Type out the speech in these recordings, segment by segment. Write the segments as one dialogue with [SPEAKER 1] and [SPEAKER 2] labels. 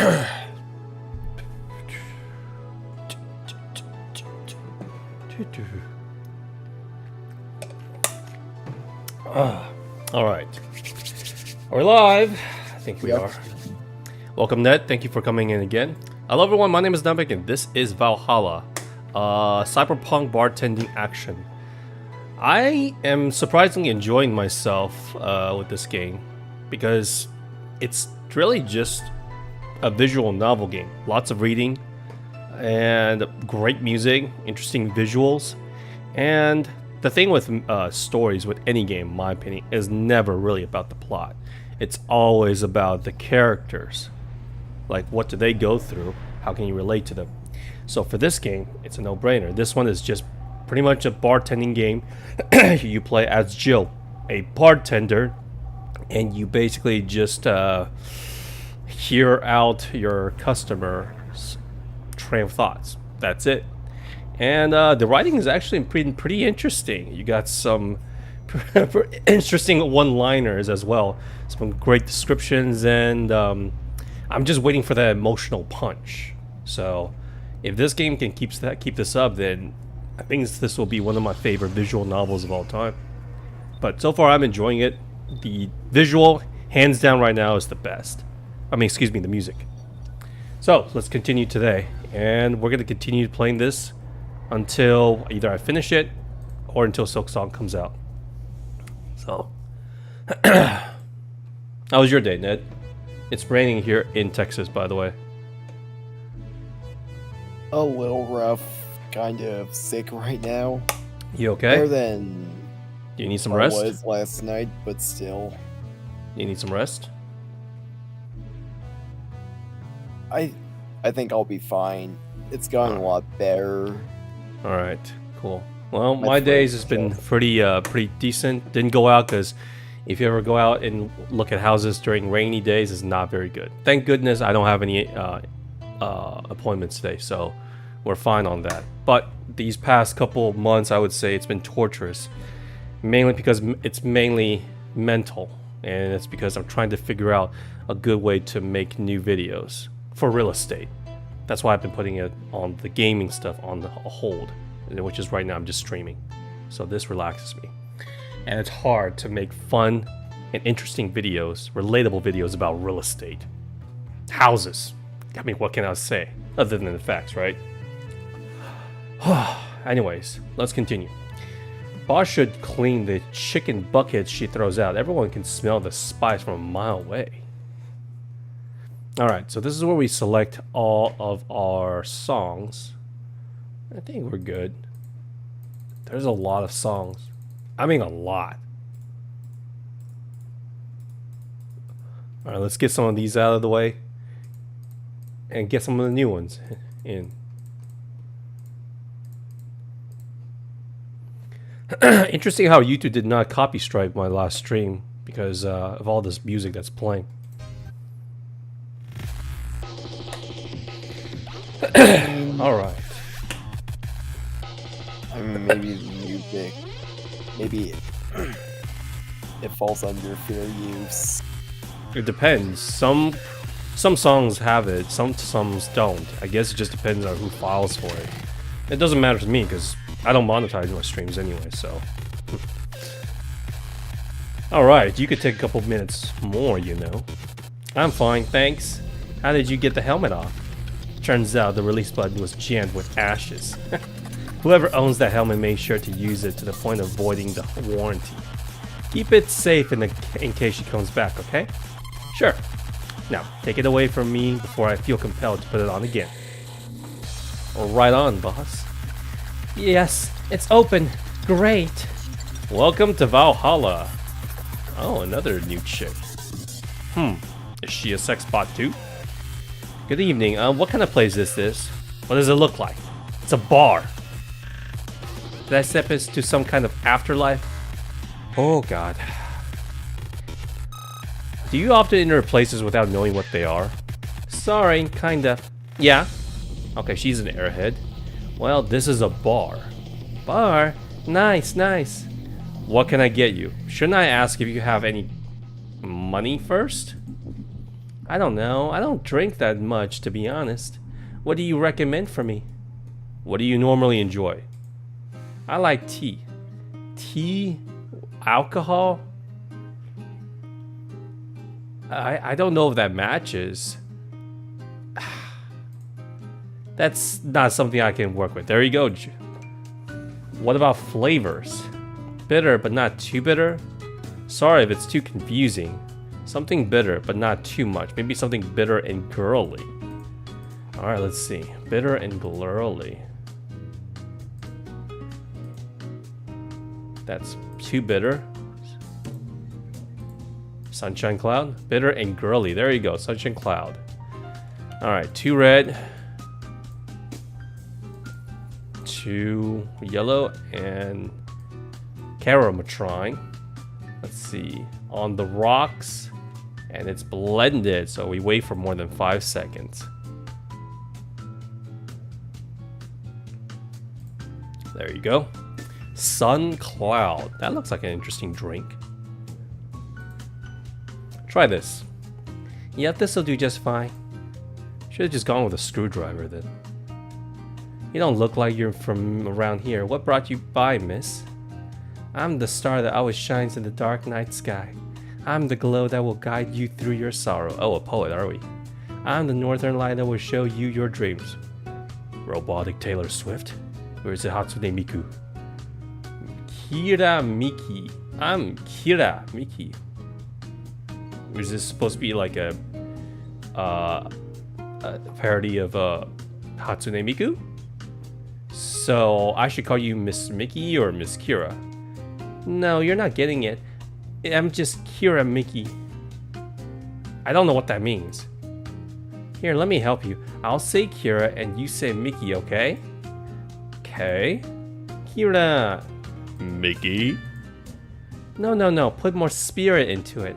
[SPEAKER 1] All right. Are we live? I think we
[SPEAKER 2] Yep.
[SPEAKER 1] are. Welcome, Ned. Thank you for coming in again. Hello, everyone. My name is Namek, and this is Valhalla, cyberpunk bartending action. I am surprisingly enjoying myself with this game because it's really just a visual novel game. Lots of reading and great music, interesting visuals, and the thing with stories with any game, in my opinion, is never really about the plot. It's always about the characters. Like, what do they go through? How can you relate to them? So for this game, it's a no-brainer. This one is just pretty much a bartending game. You play as Jill, a bartender, and you basically just hear out your customer's train of thoughts. That's it. And the writing is actually pretty interesting. You got some interesting one-liners as well. Some great descriptions, and I'm just waiting for that emotional punch. So if this game can keep this up, then I think this will be one of my favorite visual novels of all time. But so far, I'm enjoying it. The visual, hands down right now, is the best. I mean, excuse me, the music. So let's continue today, and we're going to continue playing this until either I finish it or until Silk Song comes out. So, how was your day, Ned? It's raining here in Texas, by the way.
[SPEAKER 2] A little rough, kind of sick right now.
[SPEAKER 1] You okay?
[SPEAKER 2] Better than
[SPEAKER 1] Do you need some
[SPEAKER 2] I
[SPEAKER 1] rest?
[SPEAKER 2] was last night, but still.
[SPEAKER 1] You need some rest?
[SPEAKER 2] I think I'll be fine. It's gotten a lot better.
[SPEAKER 1] All right, cool. Well,
[SPEAKER 2] My
[SPEAKER 1] my days has
[SPEAKER 2] throat
[SPEAKER 1] been
[SPEAKER 2] stuff.
[SPEAKER 1] pretty decent. Didn't go out because if you ever go out and look at houses during rainy days, it's not very good. Thank goodness I don't have any appointments today, so we're fine on that. But these past couple of months, I would say it's been torturous, mainly because it's mainly mental, and it's because I'm trying to figure out a good way to make new videos for real estate. That's why I've been putting it on the gaming stuff on the hold, which is right now I'm just streaming. So this relaxes me. And it's hard to make fun and interesting videos, relatable videos about real estate. Houses. I mean, what can I say? Other than the facts, right? Anyways, let's continue. Boss should clean the chicken buckets she throws out. Everyone can smell the spice from a mile away. Alright, so this is where we select all of our songs. I think we're good. There's a lot of songs. I mean, a lot. Alright, let's get some of these out of the way. And get some of the new ones in. Interesting how YouTube did not copy strike my last stream because of all this music that's playing. Alright.
[SPEAKER 2] I mean, maybe the music. Maybe it falls under fair use.
[SPEAKER 1] It depends. Some songs have it, some songs don't. I guess it just depends on who files for it. It doesn't matter to me because I don't monetize my streams anyway, so. Alright, you could take a couple minutes more, you know. I'm fine, thanks. How did you get the helmet off? Turns out the release button was jammed with ashes. Whoever owns that helmet made sure to use it to the point of voiding the warranty. Keep it safe in case she comes back, okay? Sure. Now, take it away from me before I feel compelled to put it on again. Right on, boss. Yes, it's open. Great. Welcome to Valhalla. Oh, another new chick. Is she a sex bot too? Good evening. What kind of place is this? What does it look like? It's a bar. Did I step into some kind of afterlife? Oh god. Do you often enter places without knowing what they are? Sorry, kinda. Yeah. Okay, she's an airhead. Well, this is a bar. Bar? Nice, nice. What can I get you? Shouldn't I ask if you have any money first? I don't know. I don't drink that much, to be honest. What do you recommend for me? What do you normally enjoy? I like tea. Tea? Alcohol? I don't know if that matches. That's not something I can work with. There you go. What about flavors? Bitter, but not too bitter? Sorry if it's too confusing. Something bitter, but not too much. Maybe something bitter and girly. Alright, let's see. Bitter and girly. That's too bitter. Sunshine Cloud. Bitter and girly. There you go. Sunshine Cloud. Alright, 2 red. 2 yellow and Caramatron. Let's see. On the rocks. And it's blended, so we wait for more than 5 seconds. There you go. Sun Cloud. That looks like an interesting drink. Try this. Yep, this'll do just fine. Should have just gone with a screwdriver then. You don't look like you're from around here. What brought you by, miss? I'm the star that always shines in the dark night sky. I'm the glow that will guide you through your sorrow. Oh, a poet, are we? I'm the northern light that will show you your dreams. Robotic Taylor Swift? Where's the Hatsune Miku? Kira Miki. I'm Kira Miki. Is this supposed to be like a parody of Hatsune Miku? So I should call you Miss Mickey or Miss Kira? No, you're not getting it. I'm just Kira Mickey. I don't know what that means. Here, let me help you. I'll say Kira and you say Mickey, okay? Okay. Kira. Mickey. No. Put more spirit into it.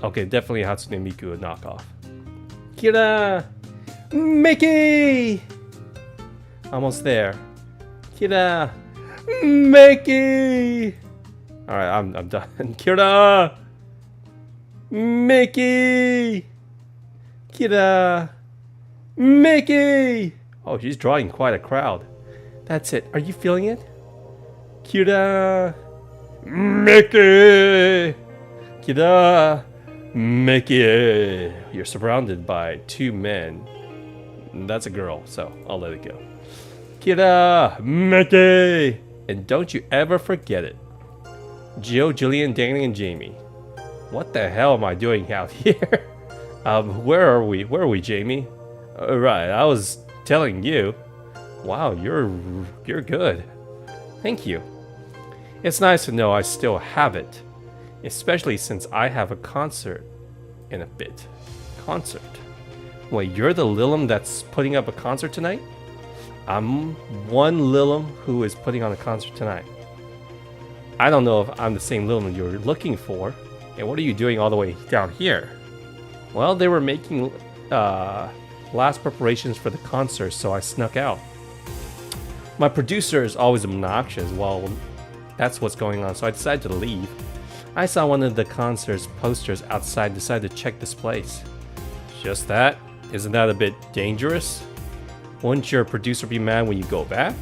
[SPEAKER 1] Okay, definitely Hatsune Miku, a knockoff. Kira. Mickey. Almost there. Kira. Mickey. Alright, I'm done. Kira! Mickey! Kira! Mickey! Oh, she's drawing quite a crowd. That's it. Are you feeling it? Kira! Mickey! Kira! Mickey! You're surrounded by 2 men. That's a girl, so I'll let it go. Kira! Mickey! And don't you ever forget it. Joe, Jillian, Danny, and Jamie. What the hell am I doing out here? Where are we? Where are we, Jamie? Right, I was telling you. Wow, you're good. Thank you. It's nice to know I still have it. Especially since I have a concert in a bit. Concert? Wait, you're the Lilum that's putting up a concert tonight? I'm one Lilum who is putting on a concert tonight. I don't know if I'm the same Lilum you're looking for. And what are you doing all the way down here? Well, they were making last preparations for the concert, so I snuck out. My producer is always obnoxious while that's what's going on, so I decided to leave. I saw one of the concert's posters outside, decided to check this place. Just that? Isn't that a bit dangerous? Won't your producer be mad when you go back?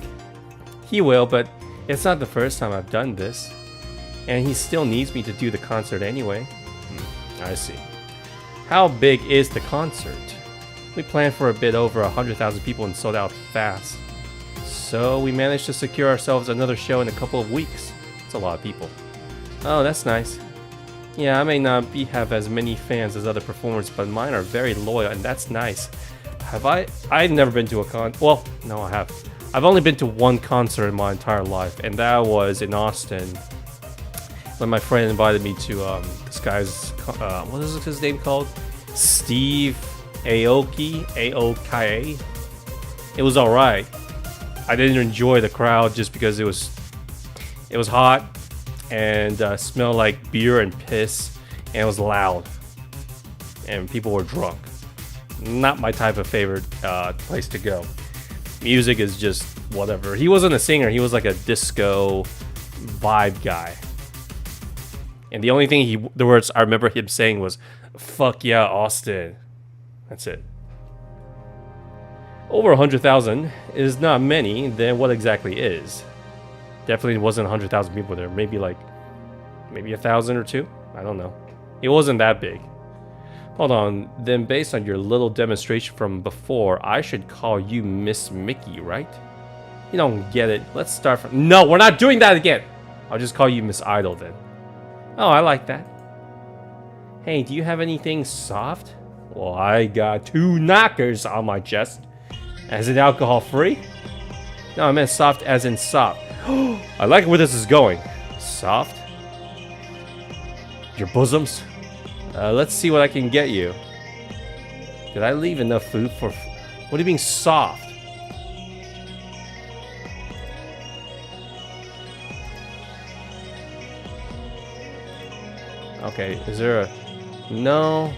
[SPEAKER 1] He will, but it's not the first time I've done this. And he still needs me to do the concert anyway. I see. How big is the concert? We planned for a bit over 100,000 people and sold out fast. So we managed to secure ourselves another show in a couple of weeks. It's a lot of people. Oh, that's nice. Yeah, I may not have as many fans as other performers, but mine are very loyal, and that's nice. I've never been to a well, no, I have. I've only been to one concert in my entire life, and that was in Austin. When my friend invited me to this guy's, what is his name called? Steve Aoki. It was alright. I didn't enjoy the crowd just because it was hot and smelled like beer and piss, and it was loud, and people were drunk. Not my type of favorite place to go. Music is just whatever. He wasn't a singer. He was like a disco vibe guy. And the only thing the words I remember him saying was, "Fuck yeah, Austin." That's it. Over 100,000 is not many, then what exactly is? Definitely wasn't 100,000 people there. Maybe 1,000 or two? I don't know. It wasn't that big. Hold on, then based on your little demonstration from before, I should call you Miss Mickey, right? You don't get it. Let's start from... No, we're not doing that again! I'll just call you Miss Idol then. Oh, I like that. Hey, do you have anything soft? Well, I got 2 knockers on my chest. As in alcohol free? No, I meant soft as in soft. I like where this is going. Soft? Your bosoms? Let's see what I can get you. Did I leave enough food for... What do you mean soft? Okay, is there a... No.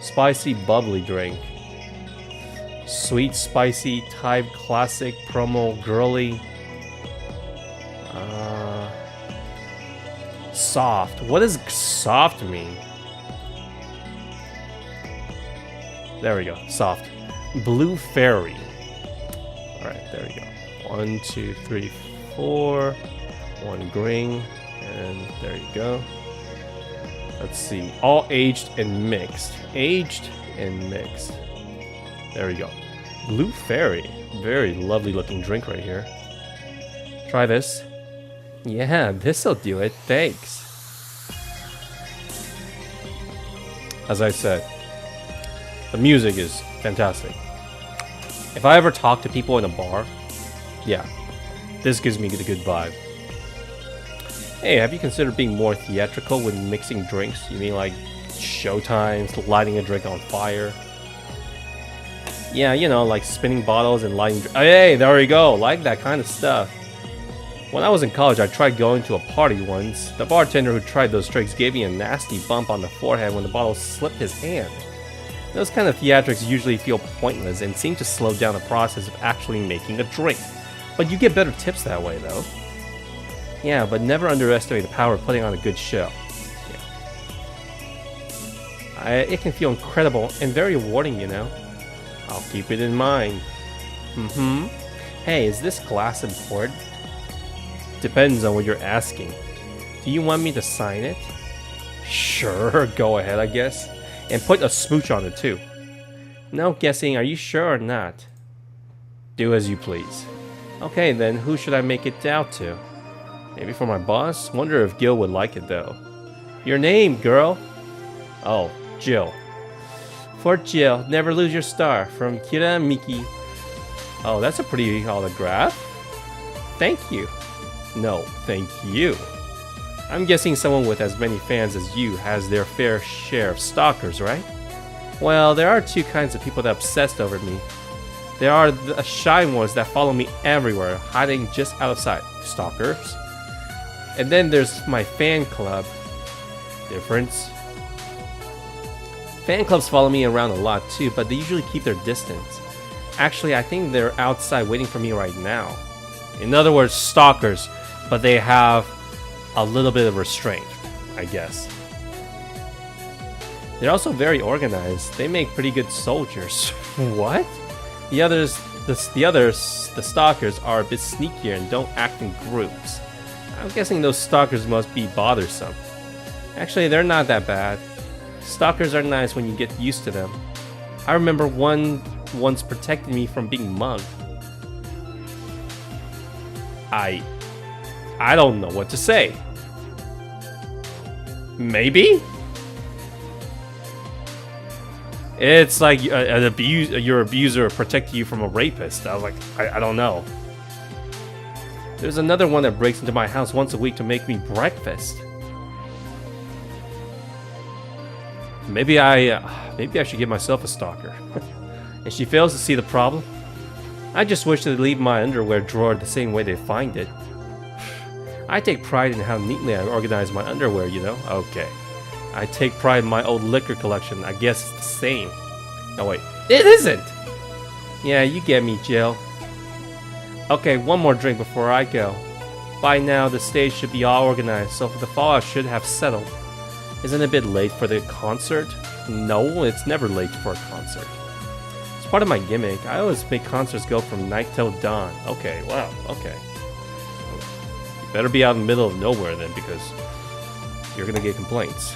[SPEAKER 1] Spicy bubbly drink. Sweet, spicy, type, classic, promo, girly. Soft. What does soft mean? There we go. Soft. Blue fairy. Alright, there we go. 1, 2, 3, 4. 1 green. And there you go. Let's see. All aged and mixed. Aged and mixed. There we go. Blue fairy. Very lovely looking drink right here. Try this. Yeah, this'll do it. Thanks. As I said, the music is fantastic. If I ever talk to people in a bar, yeah, this gives me the good vibe. Hey, have you considered being more theatrical when mixing drinks? You mean like showtimes, lighting a drink on fire? Yeah, you know, like spinning bottles and lighting... Hey, there we go, like that kind of stuff. When I was in college, I tried going to a party once. The bartender who tried those drinks gave me a nasty bump on the forehead when the bottle slipped his hand. Those kind of theatrics usually feel pointless and seem to slow down the process of actually making a drink. But you get better tips that way, though. Yeah, but never underestimate the power of putting on a good show. Yeah. It can feel incredible and very rewarding, you know. I'll keep it in mind. Hey, is this glass important? Depends on what you're asking. Do you want me to sign it? Sure, go ahead, I guess. And put a smooch on it, too. No guessing, are you sure or not? Do as you please. Okay, then, who should I make it out to? Maybe for my boss? Wonder if Gil would like it, though. Your name, girl? Oh, Jill. For Jill, never lose your star. From Kira and Miki. Oh, that's a pretty autograph. Thank you. No, thank you. I'm guessing someone with as many fans as you has their fair share of stalkers, right? Well, there are 2 kinds of people that obsessed over me. There are the shy ones that follow me everywhere, hiding just outside. Stalkers. And then there's my fan club. Difference. Fan clubs follow me around a lot too, but they usually keep their distance. Actually, I think they're outside waiting for me right now. In other words, stalkers, but they have a little bit of restraint, I guess. They're also very organized. They make pretty good soldiers. What? The stalkers are a bit sneakier and don't act in groups. I'm guessing those stalkers must be bothersome. Actually, they're not that bad. Stalkers are nice when you get used to them. I remember one once protected me from being mugged. I don't know what to say. Maybe? It's like your abuser protecting you from a rapist. I was like, I don't know. There's another one that breaks into my house once a week to make me breakfast. Maybe I should get myself a stalker. And she fails to see the problem. I just wish they'd leave my underwear drawer the same way they find it. I take pride in how neatly I organize my underwear, you know? Okay. I take pride in my old liquor collection. I guess it's the same. No, wait. It isn't! Yeah, you get me, Jill. Okay, one more drink before I go. By now, the stage should be all organized, so the fallout should have settled. Isn't it a bit late for the concert? No, it's never late for a concert. It's part of my gimmick. I always make concerts go from night till dawn. Okay, wow, okay. You better be out in the middle of nowhere then, because you're gonna get complaints.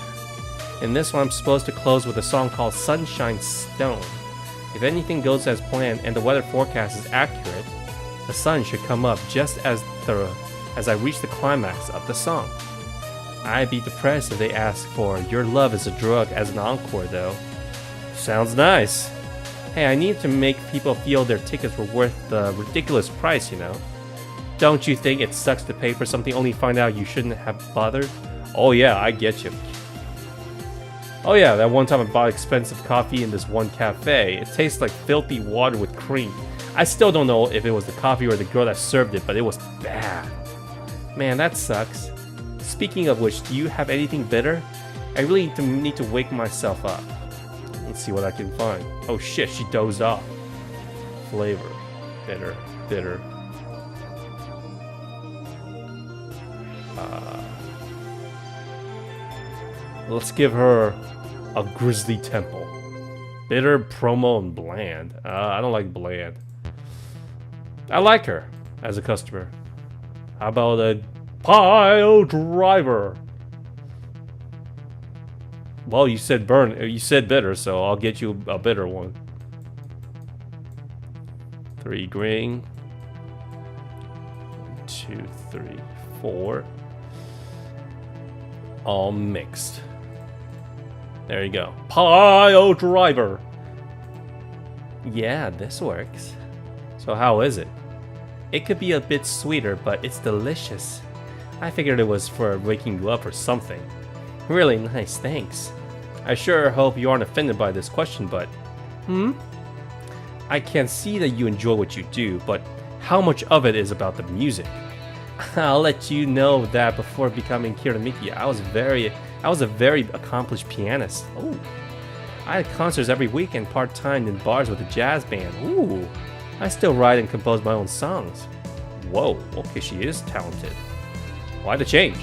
[SPEAKER 1] In this one, I'm supposed to close with a song called Sunshine Stone. If anything goes as planned and the weather forecast is accurate, the sun should come up just as I reach the climax of the song. I'd be depressed if they ask for Your Love is a Drug as an encore though. Sounds nice. Hey, I need to make people feel their tickets were worth the ridiculous price, you know. Don't you think it sucks to pay for something only to find out you shouldn't have bothered? Oh yeah, I get you. Oh yeah, that one time I bought expensive coffee in this one cafe. It tastes like filthy water with cream. I still don't know if it was the coffee or the girl that served it, but it was bad. Man, that sucks. Speaking of which, do you have anything bitter? I really need to wake myself up. Let's see what I can find. Oh shit, she dozed off. Flavor. Bitter. Bitter. Let's give her a Grizzly Temple. Bitter, promo, and bland. I don't like bland. I like her as a customer. How about a pile driver? Well, you said you said bitter, so I'll get you a bitter one. 3 green. 2, 3, 4. All mixed. There you go. Pile driver. Yeah, this works. So how is it? It could be a bit sweeter, but it's delicious. I figured it was for waking you up or something. Really nice, thanks. I sure hope you aren't offended by this question, but... I can see that you enjoy what you do, but how much of it is about the music? I'll let you know that before becoming Kiramiki, I was a very accomplished pianist. Oh, I had concerts every weekend part-time in bars with a jazz band. Ooh, I still write and compose my own songs. Whoa, okay, she is talented. Why the change?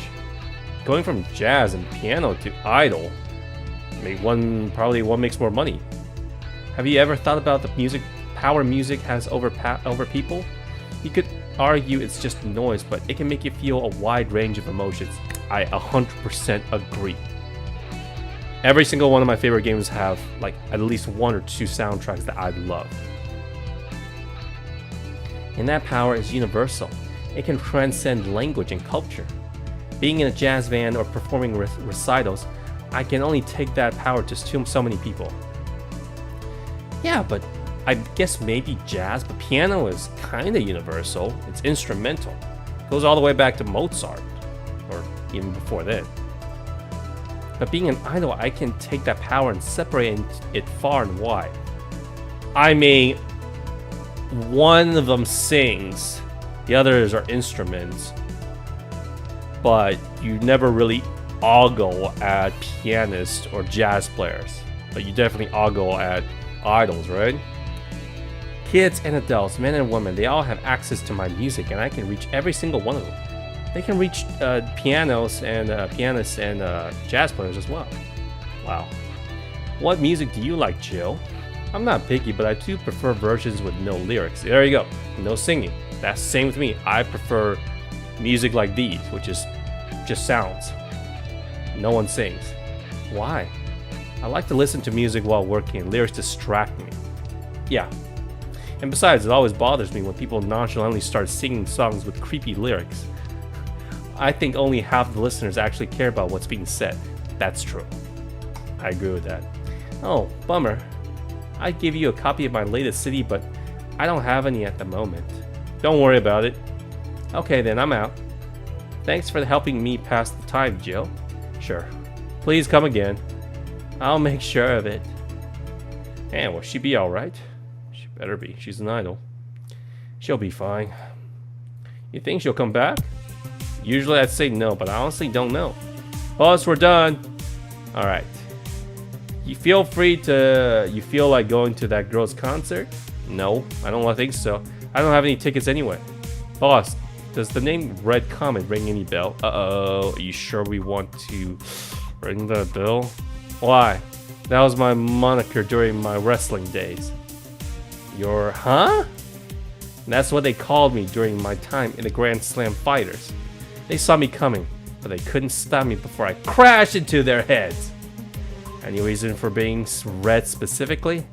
[SPEAKER 1] Going from jazz and piano to idol, probably one makes more money. Have you ever thought about the power music has over people? You could argue it's just noise, but it can make you feel a wide range of emotions. I 100% agree. Every single one of my favorite games have like at least 1 or 2 soundtracks that I love. And that power is universal. It can transcend language and culture. Being in a jazz band or performing recitals, I can only take that power to so many people. Yeah, but I guess maybe jazz, but piano is kinda universal. It's instrumental. It goes all the way back to Mozart, or even before then. But being an idol, I can take that power and separate it far and wide. I mean, one of them sings, the others are instruments, but you never really ogle at pianists or jazz players. But you definitely ogle at idols, right? Kids and adults, men and women, they all have access to my music, and I can reach every single one of them. They can reach pianists and jazz players as well. Wow. What music do you like, Jill? I'm not picky, but I do prefer versions with no lyrics. There you go. No singing. That's the same with me. I prefer music like these, which is just sounds. No one sings. Why? I like to listen to music while working. Lyrics distract me. Yeah. And besides, it always bothers me when people nonchalantly start singing songs with creepy lyrics. I think only half the listeners actually care about what's being said. That's true. I agree with that. Oh, bummer. I'd give you a copy of my latest CD, but I don't have any at the moment. Don't worry about it. Okay then, I'm out. Thanks for helping me pass the time, Jill. Sure. Please come again. I'll make sure of it. And will she be alright? She better be. She's an idol. She'll be fine. You think she'll come back? Usually I'd say no, but I honestly don't know. Boss, we're done. Alright. You feel like going to that girl's concert? No, I don't think so. I don't have any tickets anyway. Boss, Does the name Red Comet ring any bell? Uh-oh, are you sure we want to ring the bell? Why? That was my moniker during my wrestling days. Your huh? That's what they called me during my time in the Grand Slam Fighters. They saw me coming, but they couldn't stop me before I crashed into their heads. Any reason for being red specifically?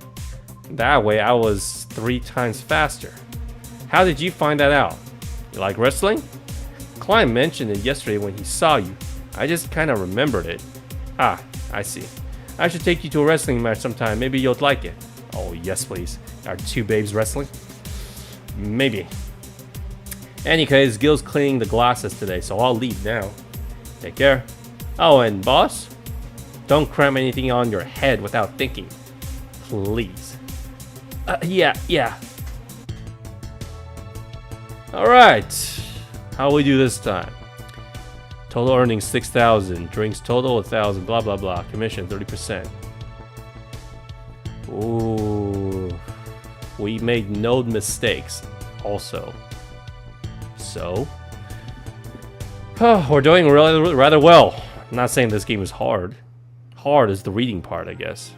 [SPEAKER 1] That way I was 3 times faster. How did you find that out? You like wrestling? Klein mentioned it yesterday when he saw you. I just kind of remembered it. Ah, I see. I should take you to a wrestling match sometime. Maybe you'll like it. Oh, yes, please. Are 2 babes wrestling? Maybe. Any case, Gil's cleaning the glasses today, so I'll leave now. Take care. Oh, and boss? Don't cram anything on your head without thinking. Please. Yeah. Alright. How we do this time? Total earnings 6,000. Drinks total 1,000. Blah blah blah. Commission 30%. Ooh. We made no mistakes. Also. So. We're doing really rather well. I'm not saying this game is hard. Hard is the reading part, I guess.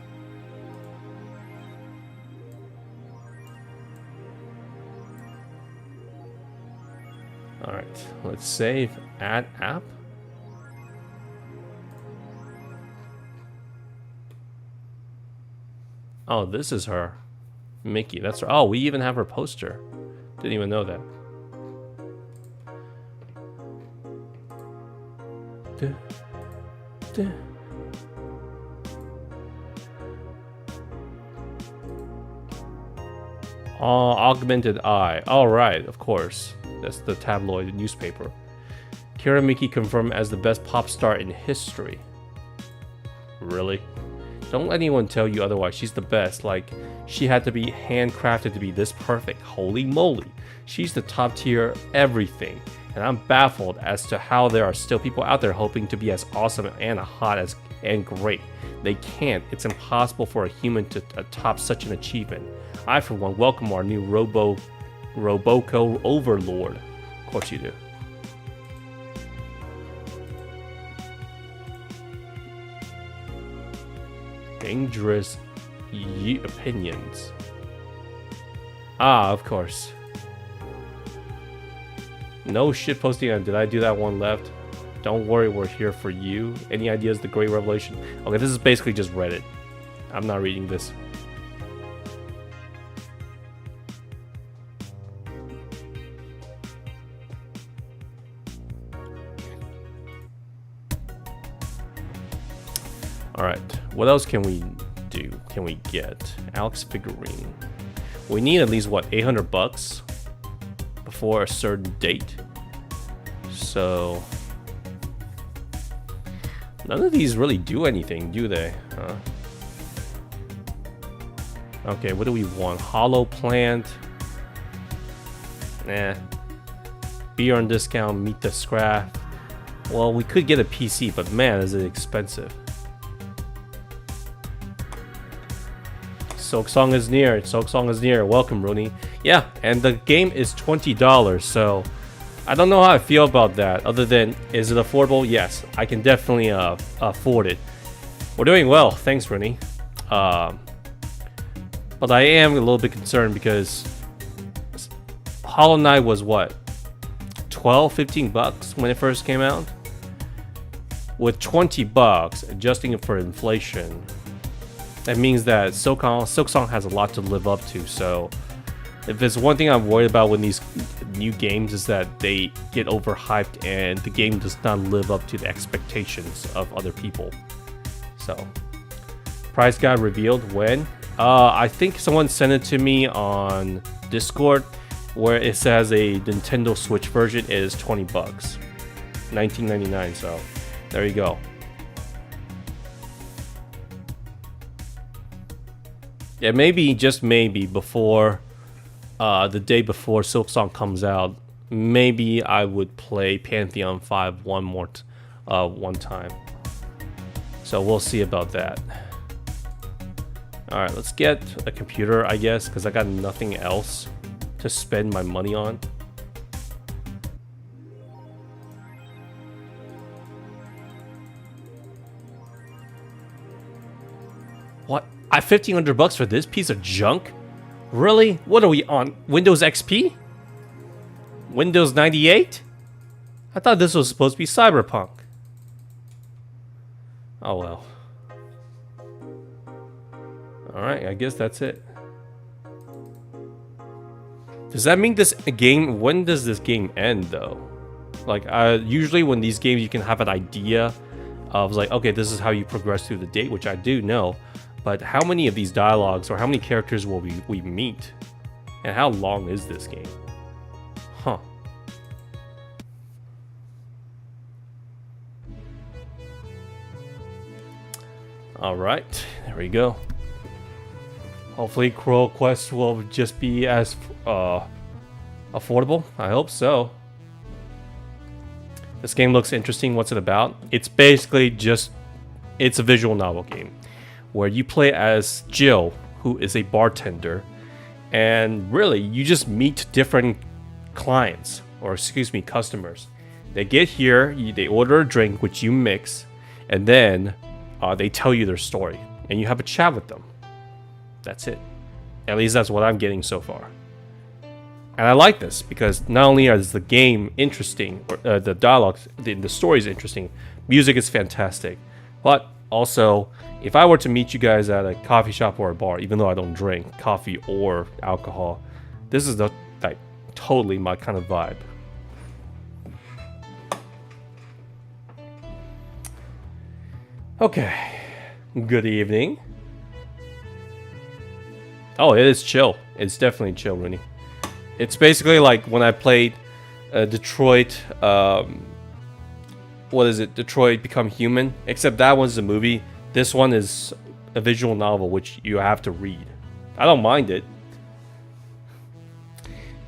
[SPEAKER 1] Alright, let's save. Add app. Oh, this is her. Mickey, that's her. Oh, we even have her poster. Didn't even know that. Augmented Eye. Alright, of course. That's the tabloid newspaper. Kira Miki confirmed as the best pop star in history. Really? Don't let anyone tell you otherwise. She's the best. Like, she had to be handcrafted to be this perfect. Holy moly. She's the top tier everything. And I'm baffled as to how there are still people out there hoping to be as awesome and hot as and great. They can't. It's impossible for a human to top such an achievement. I, for one, welcome our new Roboco Overlord. Of course you do. Dangerous opinions. Ah, of course. No shit posting on. Did I do that one left? Don't worry, we're here for you. Any ideas? The Great Revelation. Okay, this is basically just Reddit. I'm not reading this. Alright, what else can we do? Can we get? Alex figurine. We need at least, what, 800 bucks? Before a certain date. So... none of these really do anything, do they? Okay, what do we want? Hollow plant. Nah. Beer on discount, meet the scrap. Well, we could get a PC, but man, is it expensive. Silksong is near. Silksong is near. Welcome, Rooney. Yeah, and the game is $20, so I don't know how I feel about that. Other than, is it affordable? Yes, I can definitely afford it. We're doing well. Thanks, Rooney. But I am a little bit concerned because Hollow Knight was what? 12, 15 bucks when it first came out? With 20 bucks, adjusting it for inflation, that means that Silksong has a lot to live up to. So if there's one thing I'm worried about with these new games is that they get overhyped and the game does not live up to the expectations of other people. So, price got revealed when? I think someone sent it to me on Discord where it says a Nintendo Switch version is 20 bucks. $19.99, so there you go. Yeah, maybe, just maybe, before the day before Silksong comes out, maybe I would play Pantheon 5 one time. So we'll see about that. Alright, let's get a computer, I guess, because I got nothing else to spend my money on. $1,500 bucks for this piece of junk? Really? What are we on? Windows XP? Windows 98? I thought this was supposed to be Cyberpunk. Oh well. Alright, I guess that's it. Does that mean this game... When does this game end, though? Like, usually when these games you can have an idea of, like, okay, this is how you progress through the date, which I do know. But how many of these dialogues or how many characters will we meet? And how long is this game? Huh. Alright, there we go. Hopefully Crow Quest will just be as affordable. I hope so. This game looks interesting. What's it about? It's basically just... It's a visual novel game where you play as Jill, who is a bartender. And really, you just meet different clients, or excuse me, customers. They get here, they order a drink, which you mix, and then they tell you their story. And you have a chat with them. That's it. At least that's what I'm getting so far. And I like this because not only is the game interesting, or the dialogue, the story is interesting, music is fantastic, but also, if I were to meet you guys at a coffee shop or a bar, even though I don't drink coffee or alcohol, this is like totally my kind of vibe. Okay. Good evening. Oh, it is chill. It's definitely chill, Rooney. It's basically like when I played Detroit. What is it? Detroit Become Human. Except that one's a movie. This one is a visual novel, which you have to read. I don't mind it.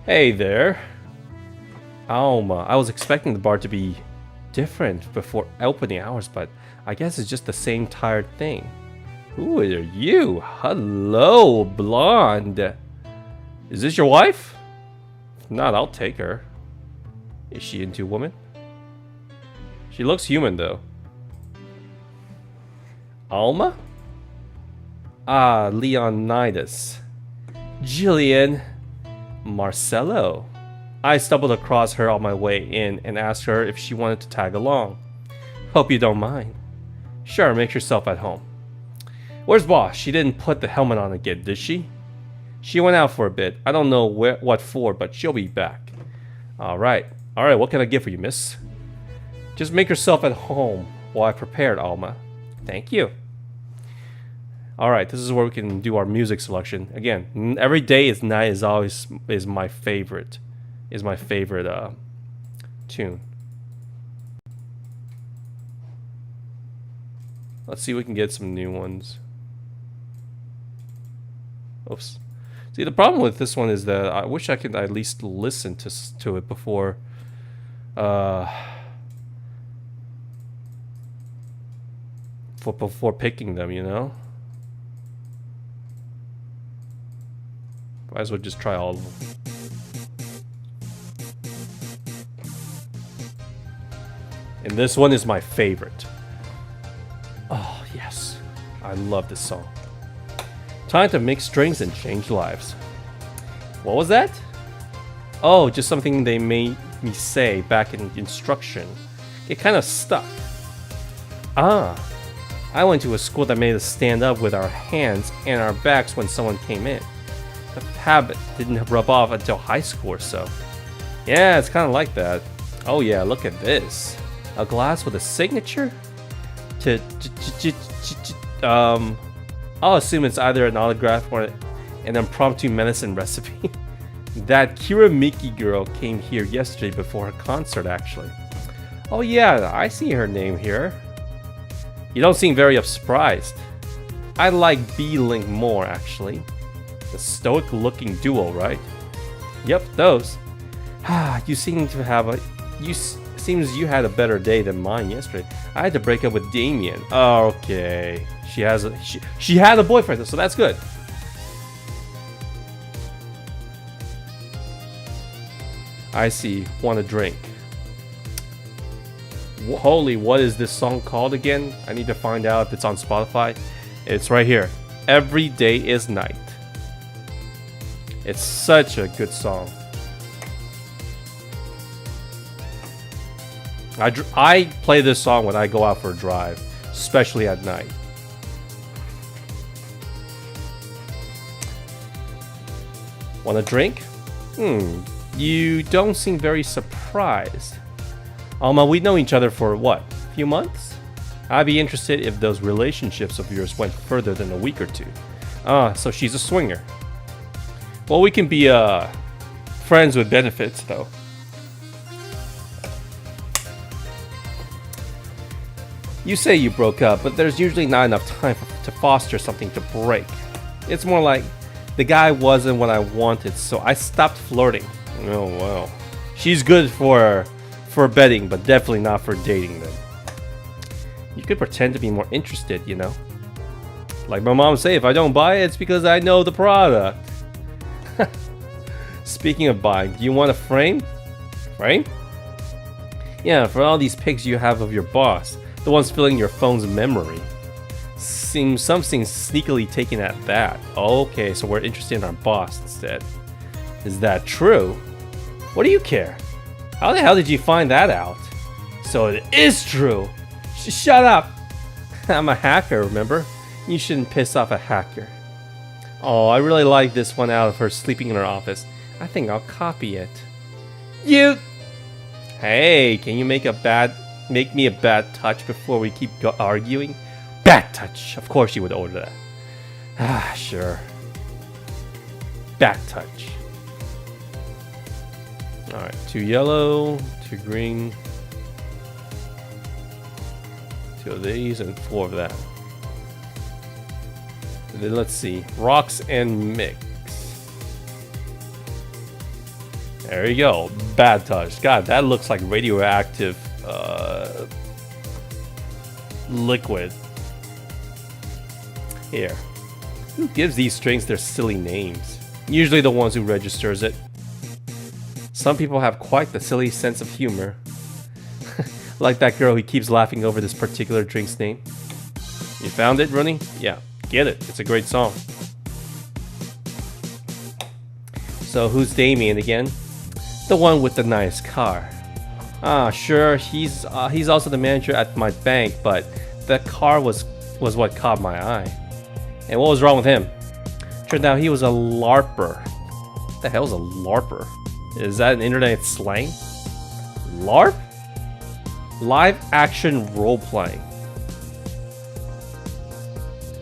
[SPEAKER 1] Hey there. Alma. I was expecting the bar to be different before opening hours, but I guess it's just the same tired thing. Who are you? Hello, blonde. Is this your wife? If not, I'll take her. Is she into women? She looks human, though. Alma? Ah, Leonidas. Jillian. Marcelo. I stumbled across her on my way in and asked her if she wanted to tag along. Hope you don't mind. Sure, make yourself at home. Where's boss? She didn't put the helmet on again, did she? She went out for a bit. I don't know what for, but she'll be back. Alright. Alright, what can I get for you, miss? Just make yourself at home while I prepared, Alma. Thank you. Alright, this is where we can do our music selection. Again, Every Day is Night is always my favorite. Is my favorite tune. Let's see if we can get some new ones. Oops. See, the problem with this one is that I wish I could at least listen to it before before picking them, you know? Might as well just try all of them. And this one is my favorite. Oh, yes. I love this song. Time to mix strings and change lives. What was that? Oh, just something they made me say back in instruction. It kind of stuck. Ah, I went to a school that made us stand up with our hands and our backs when someone came in. The habit didn't rub off until high school or so. Yeah, it's kind of like that. Oh yeah, look at this. A glass with a signature? I'll assume it's either an autograph or an impromptu medicine recipe. That Kiramiki girl came here yesterday before her concert, actually. Oh yeah, I see her name here. You don't seem very surprised. I like B-Link more, actually. The stoic-looking duo, right? Yep, those. You seem to have a... Seems you had a better day than mine yesterday. I had to break up with Damien. Oh, okay. She had a boyfriend, so that's good. I see. Want a drink. Holy, what is this song called again? I need to find out if it's on Spotify. It's right here. Every Day is Night. It's such a good song. I play this song when I go out for a drive, especially at night. Want a drink? You don't seem very surprised. We know each other for what? A few months? I'd be interested if those relationships of yours went further than a week or two. So she's a swinger. Well, we can be friends with benefits, though. You say you broke up, but there's usually not enough time to foster something to break. It's more like the guy wasn't what I wanted, so I stopped flirting. Oh, wow. She's good for betting, but definitely not for dating then. You could pretend to be more interested, you know? Like my mom say, if I don't buy it, it's because I know the product. Speaking of buying, do you want a frame? Frame? Yeah, for all these pics you have of your boss. The ones filling your phone's memory. Seems something sneakily taken at that. Okay, so we're interested in our boss instead. Is that true? What do you care? How the hell did you find that out? So it is true. Shut up. I'm a hacker, remember? You shouldn't piss off a hacker. Oh, I really like this one out of her sleeping in her office. I think I'll copy it. You. Hey, can you make me a bad touch before we keep arguing? Bad touch. Of course you would order that. Ah, sure. Bad touch. Alright, 2 yellow, 2 green, 2 of these, and 4 of that. And then let's see. Rocks and mix. There you go. Bad touch. God, that looks like radioactive liquid. Here. Who gives these strings their silly names? Usually the ones who registers it. Some people have quite the silly sense of humor. Like that girl who keeps laughing over this particular drink's name. You found it, Rooney? Yeah, get it. It's a great song. So who's Damien again? The one with the nice car. Ah, sure, he's also the manager at my bank, but the car was what caught my eye. And what was wrong with him? Turned out he was a LARPer. What the hell is a LARPer? Is that an internet slang? LARP? Live action role playing.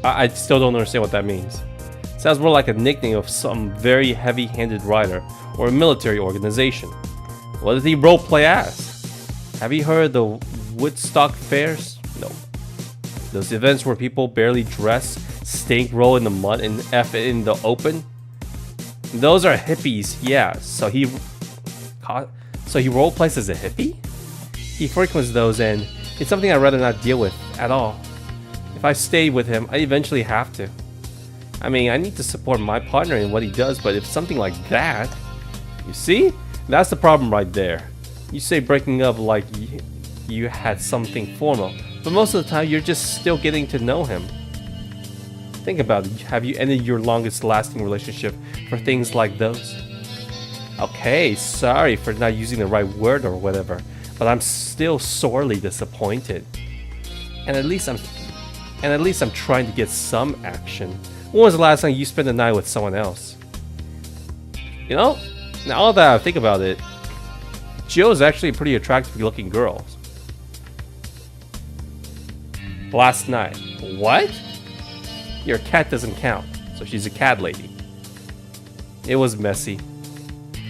[SPEAKER 1] I still don't understand what that means. Sounds more like a nickname of some very heavy-handed writer or a military organization. What does he role play as? Have you heard of the Woodstock fairs? No. Those events where people barely dress, stink, roll in the mud, and F in the open? Those are hippies, yeah. So he role plays as a hippie? He frequents those, and it's something I'd rather not deal with at all. If I stay with him, I eventually have to. I mean, I need to support my partner in what he does, but if something like that... You see? That's the problem right there. You say breaking up like you had something formal, but most of the time you're just still getting to know him. Think about it. Have you ended your longest lasting relationship for things like those? Okay, sorry for not using the right word or whatever, but I'm still sorely disappointed. And at least I'm trying to get some action. When was the last time you spent the night with someone else? You know, now that I think about it, Jill is actually a pretty attractive looking girl. Last night. What? Your cat doesn't count, so she's a cat lady. It was messy.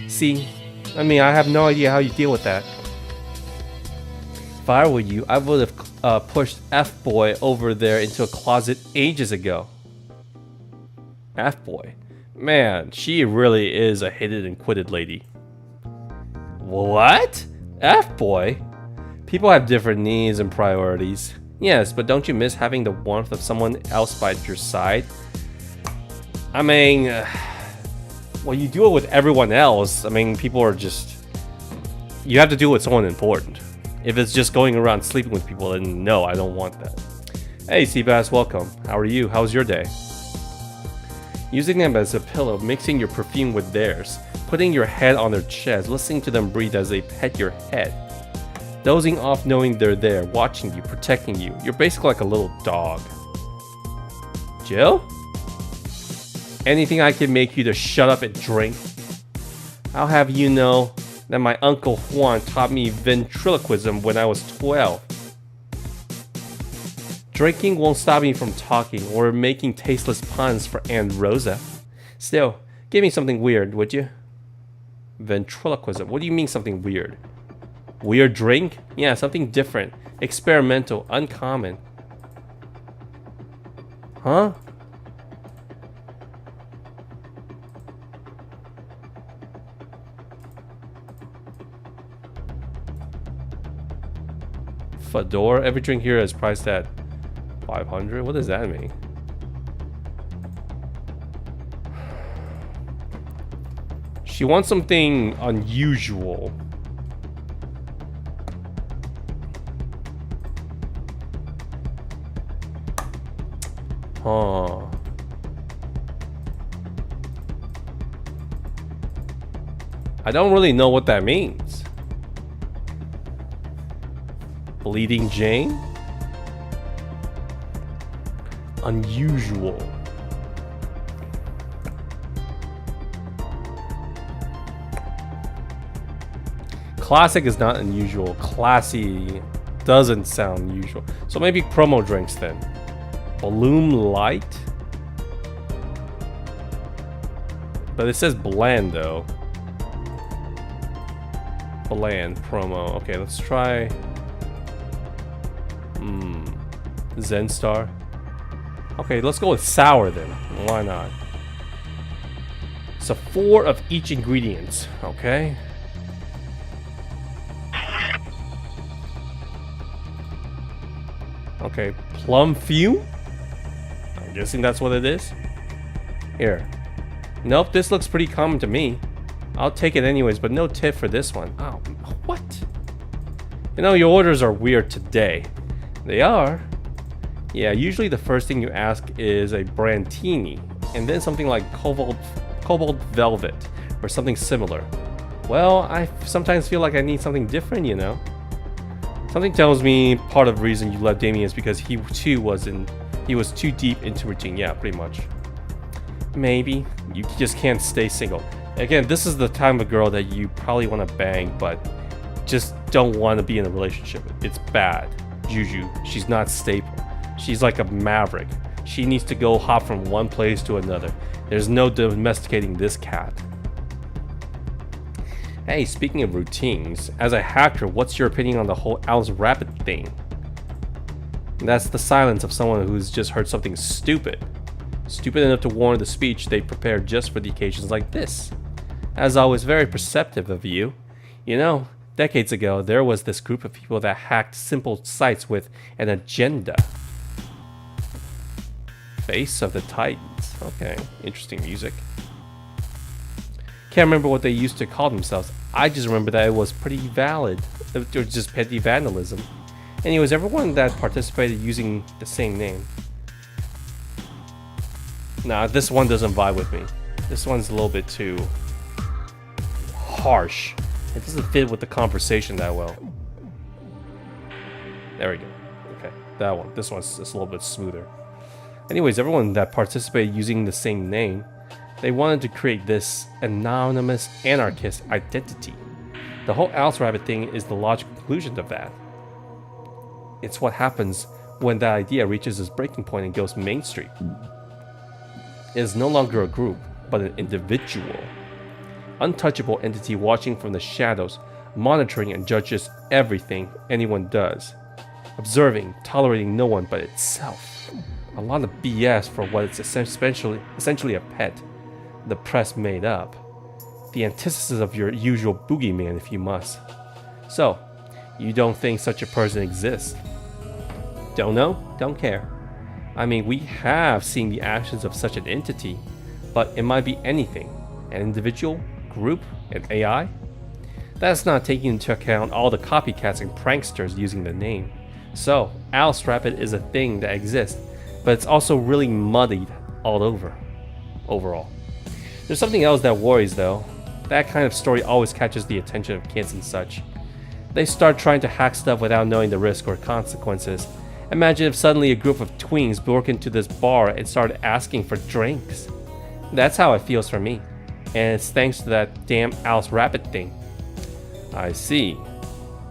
[SPEAKER 1] See, I mean, I have no idea how you deal with that. If I were you, I would have pushed F-Boy over there into a closet ages ago. F-Boy? Man, she really is a hit it and quit it lady. What? F-Boy? People have different needs and priorities. Yes, but don't you miss having the warmth of someone else by your side? I mean, well, you do it with everyone else. I mean, people are just... You have to do it with someone important. If it's just going around sleeping with people, then no, I don't want that. Hey, Seabass, welcome. How are you? How's your day? using them as a pillow, mixing your perfume with theirs, putting your head on their chest, listening to them breathe as they pet your head, dozing off knowing they're there, watching you, protecting you. You're basically like a little dog. Jill? Anything I can make you to shut up and drink? I'll have you know that my Uncle Juan taught me ventriloquism when I was 12. Drinking won't stop me from talking or making tasteless puns for Aunt Rosa. Still, give me something weird, would you? Ventriloquism. What do you mean something weird? Weird drink? Yeah, something different. Experimental. Uncommon. Huh? Fedora? Every drink here is priced at 500? What does that mean? She wants something unusual. Huh. I don't really know what that means. Bleeding Jane? Unusual. Classic is not unusual. Classy doesn't sound usual. So maybe promo drinks then. Bloom Light? But it says bland though. Bland promo. Okay, let's try. Zen Star. Okay, let's go with sour then. Why not? So 4 of each ingredient. Okay. Okay, plum fume? I'm guessing that's what it is. Here. Nope, this looks pretty common to me. I'll take it anyways, but no tip for this one. Oh, what? You know, your orders are weird today. They are. Yeah, usually the first thing you ask is a Brandtini, and then something like Cobalt Velvet, or something similar. Well, I sometimes feel like I need something different, you know? Something tells me part of the reason you left Damien is because he too was too deep into routine. Yeah, pretty much. Maybe. You just can't stay single. Again, this is the type of girl that you probably want to bang, but just don't want to be in a relationship. It's bad. Juju. She's not stable. She's like a maverick. She needs to go hop from one place to another. There's no domesticating this cat. Hey, speaking of routines, as a hacker, what's your opinion on the whole Alice Rabbit thing? That's the silence of someone who's just heard something stupid. Stupid enough to warrant the speech they prepared just for the occasions like this. As always, very perceptive of you. You know, decades ago, there was this group of people that hacked simple sites with an agenda. Face of the Titans. Okay, interesting music. Can't remember what they used to call themselves. I just remember that it was pretty valid. It was just petty vandalism. Anyways, everyone that participated using the same name. Nah, this one doesn't vibe with me. This one's a little bit too harsh. It doesn't fit with the conversation that well. There we go. Okay, that one. This one's just a little bit smoother. Anyways, everyone that participated using the same name, they wanted to create this anonymous anarchist identity. The whole Alice Rabbit thing is the logical conclusion of that. It's what happens when that idea reaches its breaking point and goes mainstream. It is no longer a group, but an individual. Untouchable entity watching from the shadows, monitoring and judges everything anyone does. Observing, tolerating no one but itself. A lot of BS for what is essentially a pet. The press made up. The antithesis of your usual boogeyman if you must. So, you don't think such a person exists? Don't know? Don't care. I mean, we have seen the actions of such an entity, but it might be anything. An individual, group, an AI? That's not taking into account all the copycats and pranksters using the name. So, Alice Rabbit is a thing that exists, but it's also really muddied all over. overall. There's something else that worries though. That kind of story always catches the attention of kids and such. They start trying to hack stuff without knowing the risk or consequences. Imagine if suddenly a group of tweens broke into this bar and started asking for drinks. That's how it feels for me. And it's thanks to that damn Alice Rabbit thing. I see.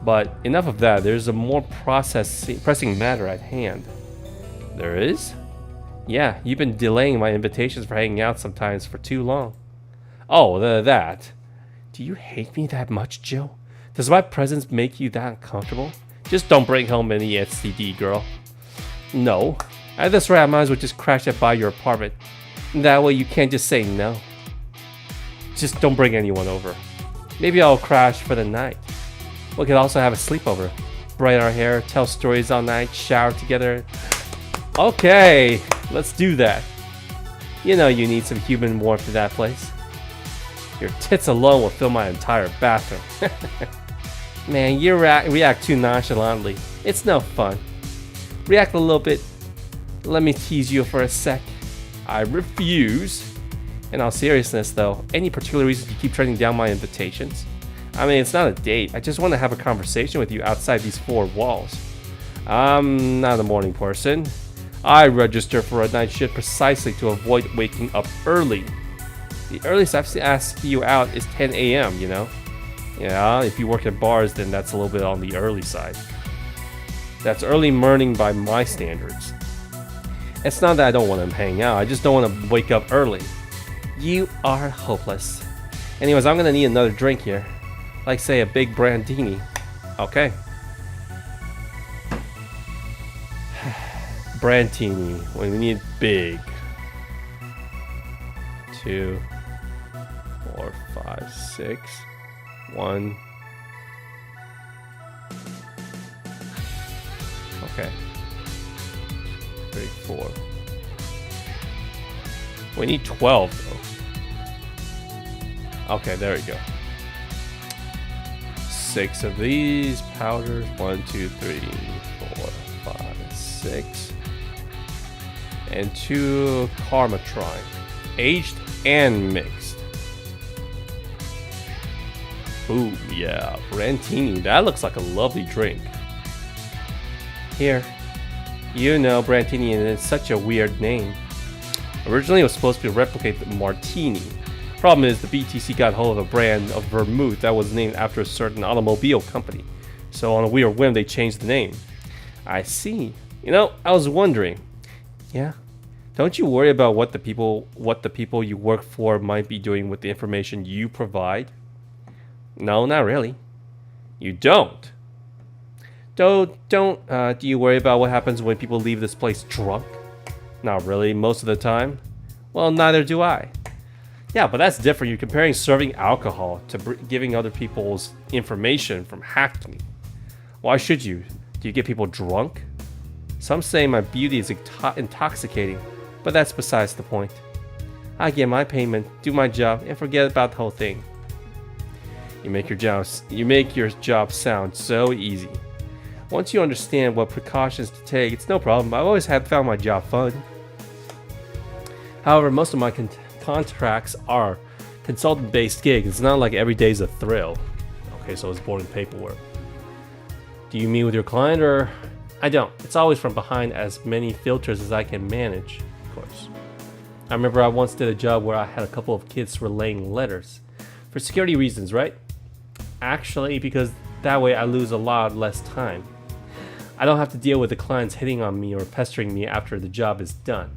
[SPEAKER 1] But enough of that, there's a more pressing matter at hand. There is? Yeah, you've been delaying my invitations for hanging out sometimes for too long. Oh, that. Do you hate me that much, Joe? Does my presence make you that uncomfortable? Just don't bring home any STD, girl. No. At this rate, I might as well just crash it by your apartment. That way you can't just say no. Just don't bring anyone over. Maybe I'll crash for the night. We could also have a sleepover. Braid our hair, tell stories all night, shower together. Okay, let's do that. You know you need some human warmth in that place. Your tits alone will fill my entire bathroom. Man, you react too nonchalantly. It's no fun. React a little bit. Let me tease you for a sec. I refuse. In all seriousness though, any particular reason you keep turning down my invitations? I mean, it's not a date. I just want to have a conversation with you outside these four walls. I'm not a morning person. I register for a night shift precisely to avoid waking up early. The earliest I've asked you out is 10 a.m., you know? Yeah, if you work at bars, then that's a little bit on the early side. That's early morning by my standards. It's not that I don't want to hang out, I just don't want to wake up early. You are hopeless. Anyways, I'm gonna need another drink here. Like say a big brandini. Okay. Brandini, when we need big. 2, 4, 5, 6, 1. Okay. 3, 4. We need 12 though. Okay, there we go. 6 of these powders. 1, 2, 3, 4, 5, 6. And 2 Karmatrine. Aged and mixed. Ooh, yeah. Brantini. That looks like a lovely drink. Here. You know Brantini, and it's such a weird name. Originally it was supposed to replicate the Martini. Problem is, the BTC got hold of a brand of vermouth that was named after a certain automobile company. So on a weird whim, they changed the name. I see. You know, I was wondering. Yeah? Don't you worry about what the people you work for might be doing with the information you provide? No, not really. You don't? Do you worry about what happens when people leave this place drunk? Not really, most of the time. Well, neither do I. Yeah, but that's different. You're comparing serving alcohol to giving other people's information from hacking. Why should you? Do you get people drunk? Some say my beauty is intoxicating, but that's besides the point. I get my payment, do my job, and forget about the whole thing. You make your job sound so easy. Once you understand what precautions to take, it's no problem. I've always found my job fun. However, most of my contracts are consultant-based gigs. It's not like every day's a thrill. Okay, so it's boring paperwork. Do you meet with your client or? I don't. It's always from behind as many filters as I can manage, of course. I remember I once did a job where I had a couple of kids relaying letters. For security reasons, right? Actually, because that way I lose a lot less time. I don't have to deal with the clients hitting on me or pestering me after the job is done.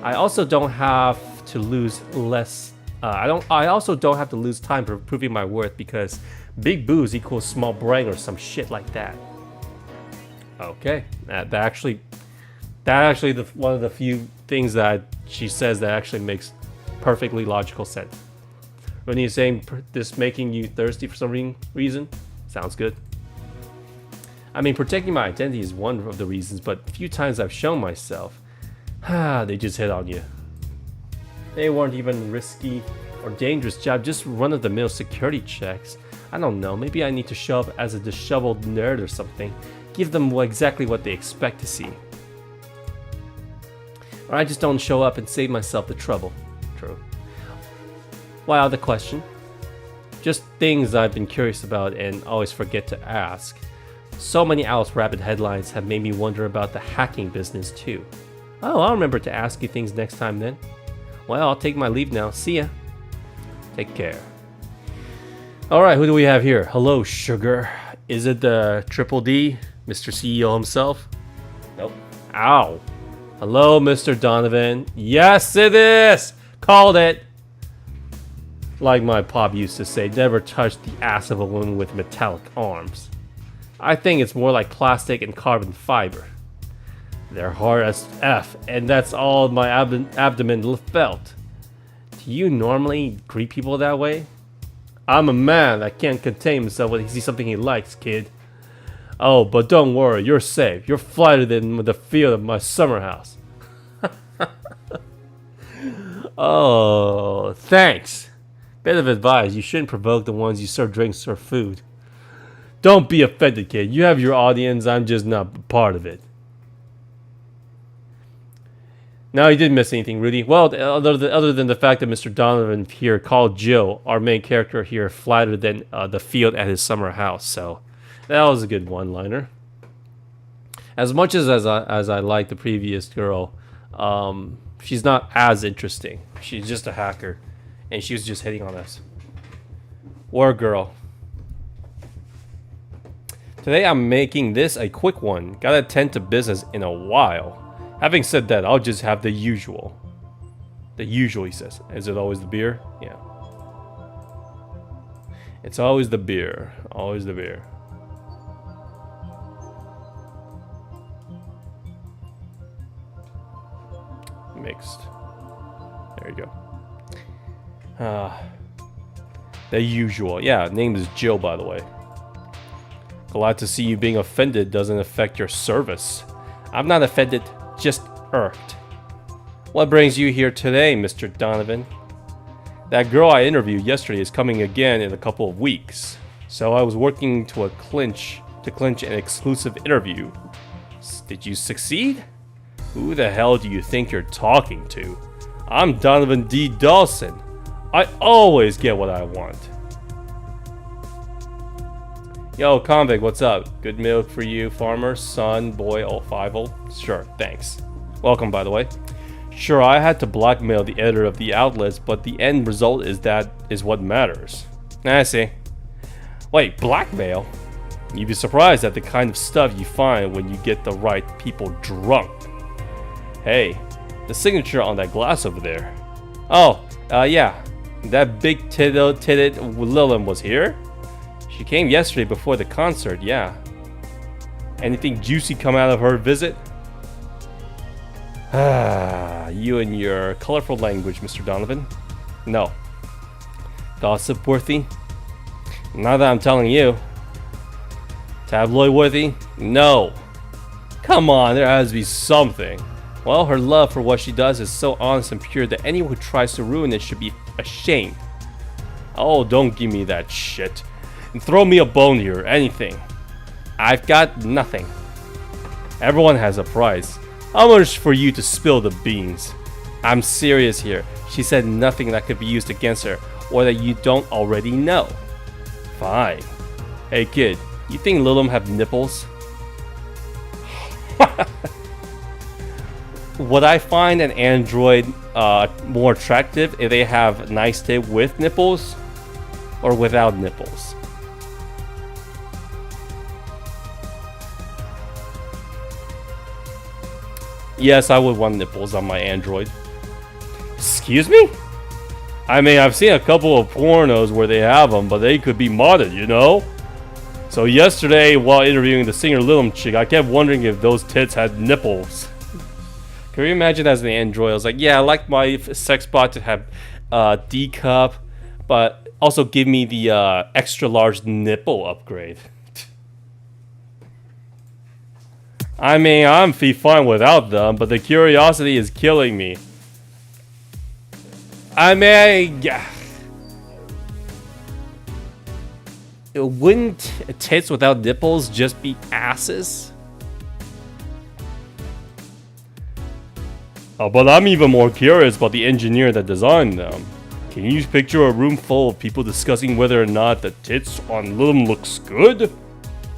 [SPEAKER 1] I also don't have to lose I also don't have to lose time for proving my worth because big booze equals small brain or some shit like that. Okay, that actually one of the few things that she says that actually makes perfectly logical sense. When you're saying this making you thirsty for some reason, sounds good. I mean, protecting my identity is one of the reasons, but a few times I've shown myself, they just hit on you. They weren't even risky or dangerous job, just run-of-the-mill security checks. I don't know, maybe I need to show up as a disheveled nerd or something. Give them exactly what they expect to see. Or I just don't show up and save myself the trouble. True. Why other question? Just things I've been curious about and always forget to ask. So many Alice Rabbit headlines have made me wonder about the hacking business too. Oh, I'll remember to ask you things next time then. Well, I'll take my leave now. See ya. Take care. Alright, who do we have here? Hello, sugar. Is it the Triple D, Mr. CEO himself? Nope. Ow. Hello, Mr. Donovan. Yes, it is! Called it! Like my pop used to say, never touch the ass of a woman with metallic arms. I think it's more like plastic and carbon fiber. They're hard as F, and that's all my abdomen felt. Do you normally greet people that way? I'm a man that can't contain himself when he sees something he likes, kid. Oh, but don't worry, you're safe. You're flighted in the field of my summer house. Oh, thanks. Bit of advice, you shouldn't provoke the ones you serve drinks or food. Don't be offended, kid. You have your audience, I'm just not part of it. No, you didn't miss anything, Rudy. Well, other than the fact that Mr. Donovan here called Jill, our main character here, flatter than the field at his summer house. So that was a good one-liner. As much as I like the previous girl, she's not as interesting. She's just a hacker, and she was just hitting on us. Or a girl. Today I'm making this a quick one. Gotta attend to business in a while. Having said that, I'll just have the usual. The usual, he says. Is it always the beer? Yeah. It's always the beer. Always the beer. Mixed. There you go. The usual. Yeah, name is Jill, by the way. Glad to see you being offended doesn't affect your service. I'm not offended. Just irked. What brings you here today, Mr. Donovan? That girl I interviewed yesterday is coming again in a couple of weeks, so I was working to clinch an exclusive interview. Did you succeed? Who the hell do you think you're talking to? I'm Donovan D. Dawson. I always get what I want. Yo, convict, what's up? Good milk for you, farmer, son, boy, all 5-0. Sure, thanks. Welcome, by the way. Sure, I had to blackmail the editor of the outlets, but the end result is what matters. I see. Wait, blackmail? You'd be surprised at the kind of stuff you find when you get the right people drunk. Hey, the signature on that glass over there. Oh, yeah. That big-titted Lillian was here? She came yesterday before the concert, yeah. Anything juicy come out of her visit? Ah, you and your colorful language, Mr. Donovan. No. Gossip worthy? Not that I'm telling you. Tabloid worthy? No. Come on, there has to be something. Well, her love for what she does is so honest and pure that anyone who tries to ruin it should be ashamed. Oh, don't give me that shit. And throw me a bone here, anything. I've got nothing. Everyone has a price. How much for you to spill the beans? I'm serious here. She said nothing that could be used against her, or that you don't already know. Fine. Hey kid, you think Lilum have nipples? Would I find an android more attractive if they have nice tip with nipples, or without nipples? Yes, I would want nipples on my android. Excuse me? I mean, I've seen a couple of pornos where they have them, but they could be modded, you know? So yesterday, while interviewing the singer Lilum chick, I kept wondering if those tits had nipples. Can you imagine as an android? I was like, yeah, I like my sex bot to have D cup, but also give me the extra large nipple upgrade. I mean, I'm fine without them, but the curiosity is killing me. I mean, wouldn't tits without nipples just be asses? But I'm even more curious about the engineer that designed them. Can you picture a room full of people discussing whether or not the tits on them looks good?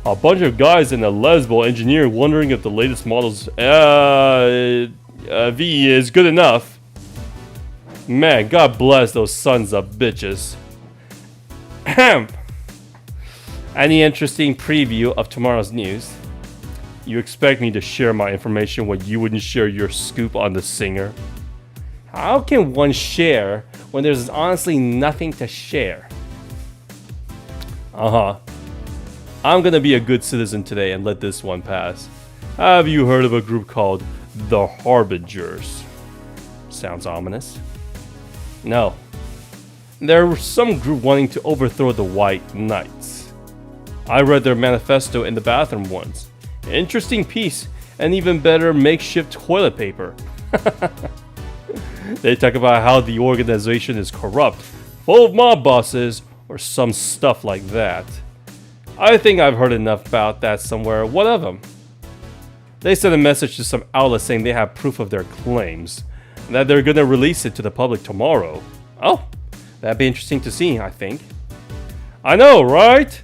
[SPEAKER 1] A bunch of guys and a lesbo engineer wondering if the latest model's V is good enough. Man, God bless those sons of bitches. Ahem. Any interesting preview of tomorrow's news? You expect me to share my information when you wouldn't share your scoop on the singer? How can one share when there's honestly nothing to share? I'm gonna be a good citizen today and let this one pass. Have you heard of a group called the Harbingers? Sounds ominous. No. They're some group wanting to overthrow the White Knights. I read their manifesto in the bathroom once. Interesting piece, and even better makeshift toilet paper. They talk about how the organization is corrupt, full of mob bosses, or some stuff like that. I think I've heard enough about that somewhere. What of them? They sent a message to some outlet saying they have proof of their claims, and that they're gonna release it to the public tomorrow. Oh, that'd be interesting to see, I think. I know, right?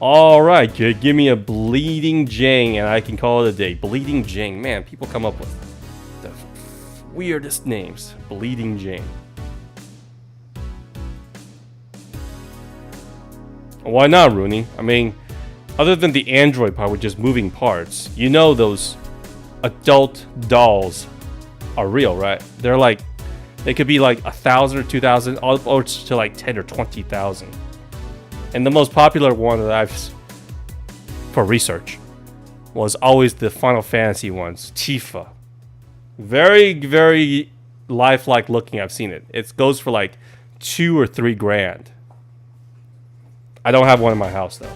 [SPEAKER 1] Alright, kid, give me a Bleeding Jang and I can call it a day. Bleeding Jang. Man, people come up with the weirdest names. Bleeding Jang. Why not, Rooney? I mean, other than the android part with just moving parts, you know those adult dolls are real, right? They're like, they could be like 1,000 or 2,000, or to like 10 or 20,000. And the most popular one that I've, for research, was always the Final Fantasy ones, Tifa. Very, very lifelike looking. I've seen it. It goes for like 2 or 3 grand. I don't have one in my house though.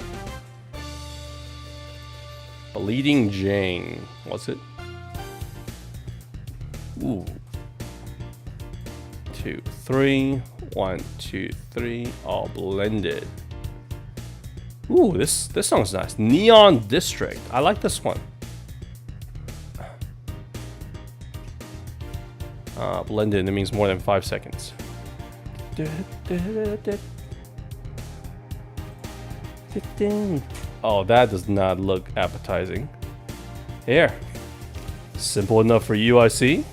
[SPEAKER 1] Bleeding Jane. What's it? Ooh. 2, 3. 1, 2, 3. All blended. Ooh, this song's nice. Neon District. I like this one. Blended, it means more than 5 seconds. Oh, that does not look appetizing. Here. Simple enough for you, I see.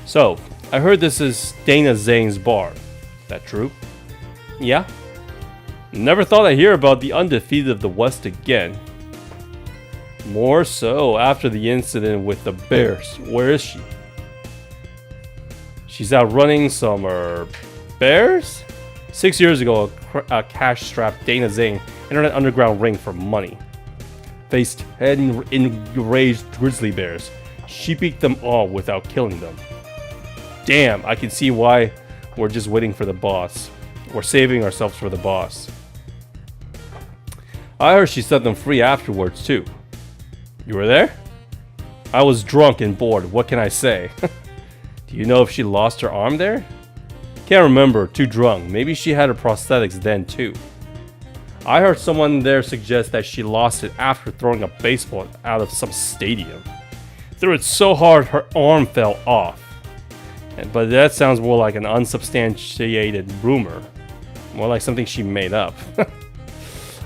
[SPEAKER 1] So, I heard this is Dana Zane's bar. That true? Yeah? Never thought I'd hear about the undefeated of the West again. More so after the incident with the Bears. Where is she? She's out running some bears? 6 years ago, a cash-strapped Dana Zane entered an underground ring for money. Faced enraged grizzly bears. She beat them all without killing them. Damn, I can see why we're just waiting for the boss. We're saving ourselves for the boss. I heard she set them free afterwards, too. You were there? I was drunk and bored, what can I say? Do you know if she lost her arm there? Can't remember, too drunk. Maybe she had her prosthetics then, too. I heard someone there suggest that she lost it after throwing a baseball out of some stadium. Threw it so hard her arm fell off. But that sounds more like an unsubstantiated rumor. More like something she made up.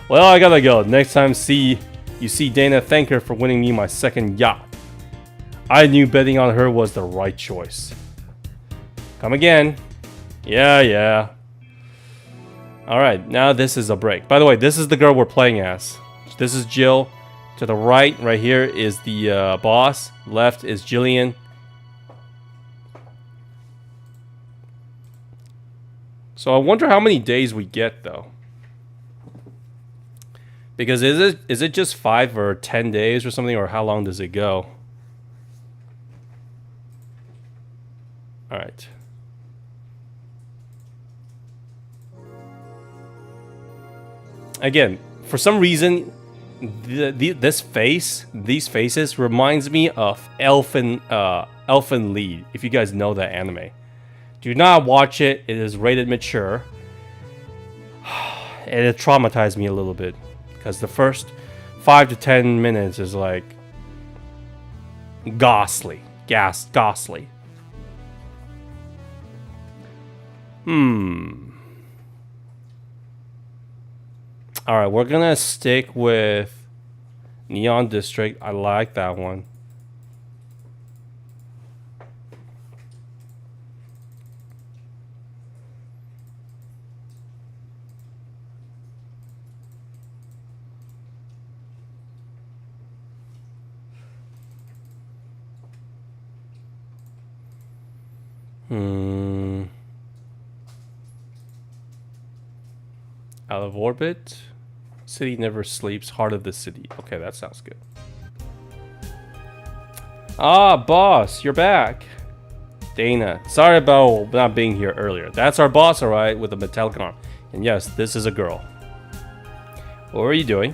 [SPEAKER 1] Well, I gotta go. Next time you see Dana, thank her for winning me my second yacht. I knew betting on her was the right choice. Come again. Yeah. Alright, now this is a break. By the way, this is the girl we're playing as. This is Jill. To the right here, is the boss. Left is Jillian. So I wonder how many days we get, though. Because is it just 5 or 10 days or something, or how long does it go? All right. Again, for some reason, these faces reminds me of Elfen Lied. If you guys know that anime, do not watch it. It is rated mature, and it traumatized me a little bit. Because the first 5 to 10 minutes is like ghastly. Ghastly. Alright, we're gonna stick with Neon District. I like that one. Out of orbit. City never sleeps. Heart of the city. Okay, that sounds good. Ah, boss, you're back. Dana, sorry about not being here earlier. That's our boss, alright, with a metallic arm. And yes, this is a girl. What were you doing?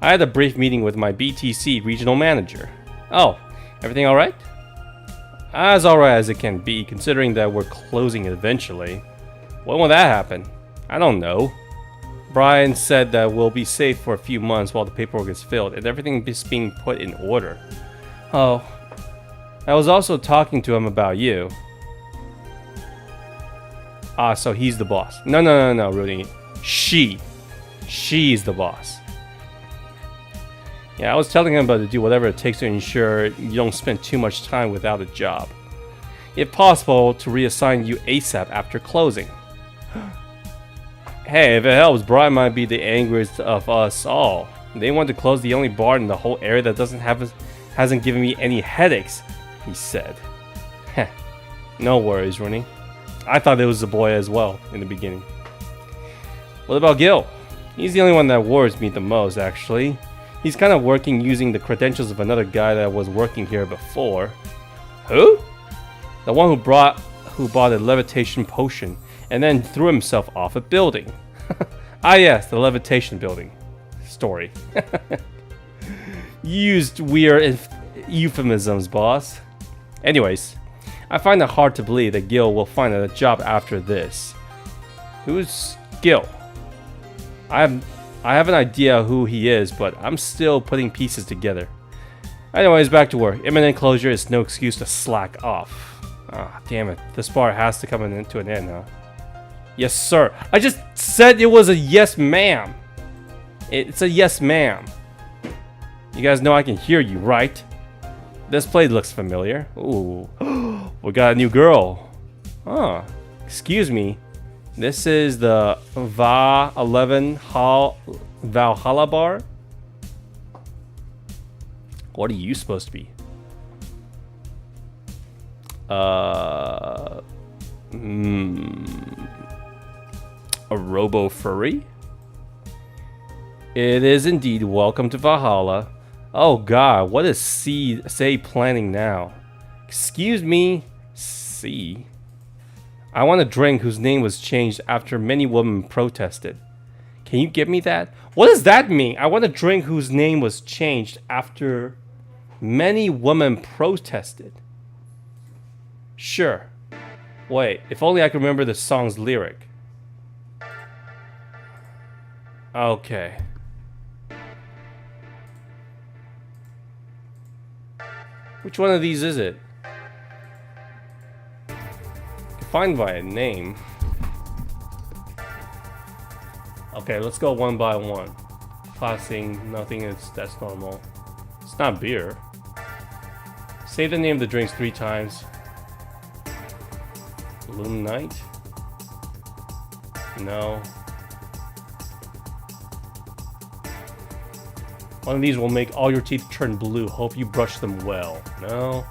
[SPEAKER 1] I had a brief meeting with my BTC regional manager. Oh, everything alright? As alright as it can be, considering that we're closing eventually. When will that happen? I don't know. Brian said that we'll be safe for a few months while the paperwork is filled and everything is being put in order. Oh, I was also talking to him about you. Ah, so he's the boss. No, Rudy. She's the boss. Yeah, I was telling him about to do whatever it takes to ensure you don't spend too much time without a job. If possible, to reassign you ASAP after closing. Hey, if it helps, Brian might be the angriest of us all. They want to close the only bar in the whole area that hasn't given me any headaches, he said. Heh. No worries, Rooney. I thought it was a boy as well in the beginning. What about Gil? He's the only one that worries me the most, actually. He's kind of working using the credentials of another guy that was working here before. Who? The one who bought a levitation potion and then threw himself off a building. Ah yes, the levitation building story. Used weird euphemisms, boss. Anyways, I find it hard to believe that Gil will find a job after this. Who's Gil? I have an idea who he is, but I'm still putting pieces together. Anyways, back to work. Imminent closure is no excuse to slack off. Ah, damn it. This bar has to come into an end, huh? Yes, sir. I just said it was a yes, ma'am. It's a yes, ma'am. You guys know I can hear you, right? This place looks familiar. Ooh. We got a new girl. Huh. Excuse me. This is the VA-11 Valhalla bar? What are you supposed to be? A robo-furry? It is indeed. Welcome to Valhalla. Oh god, what is C planning now? Excuse me, C. I want a drink whose name was changed after many women protested. Can you give me that? What does that mean? I want a drink whose name was changed after many women protested. Sure. Wait, if only I could remember the song's lyric. Okay. Which one of these is it? Find by a name. Okay, let's go one by one. Passing, nothing that's normal. It's not beer. Say the name of the drinks 3 times. Bloom Night? No. One of these will make all your teeth turn blue. Hope you brush them well. No.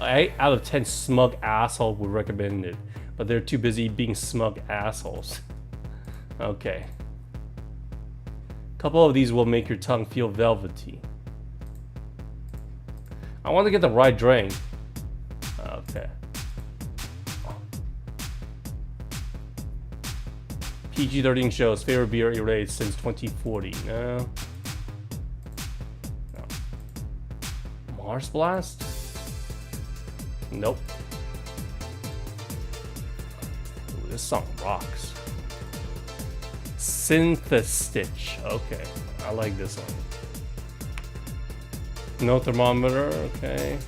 [SPEAKER 1] 8 out of 10 smug asshole would recommend it, but they're too busy being smug assholes. Okay. A couple of these will make your tongue feel velvety. I want to get the right drink. Okay. PG-13 shows favorite beer erased since 2040. No. Mars Blast? Nope. Ooh, this song rocks. Synthestitch. Okay, I like this one. No thermometer, okay.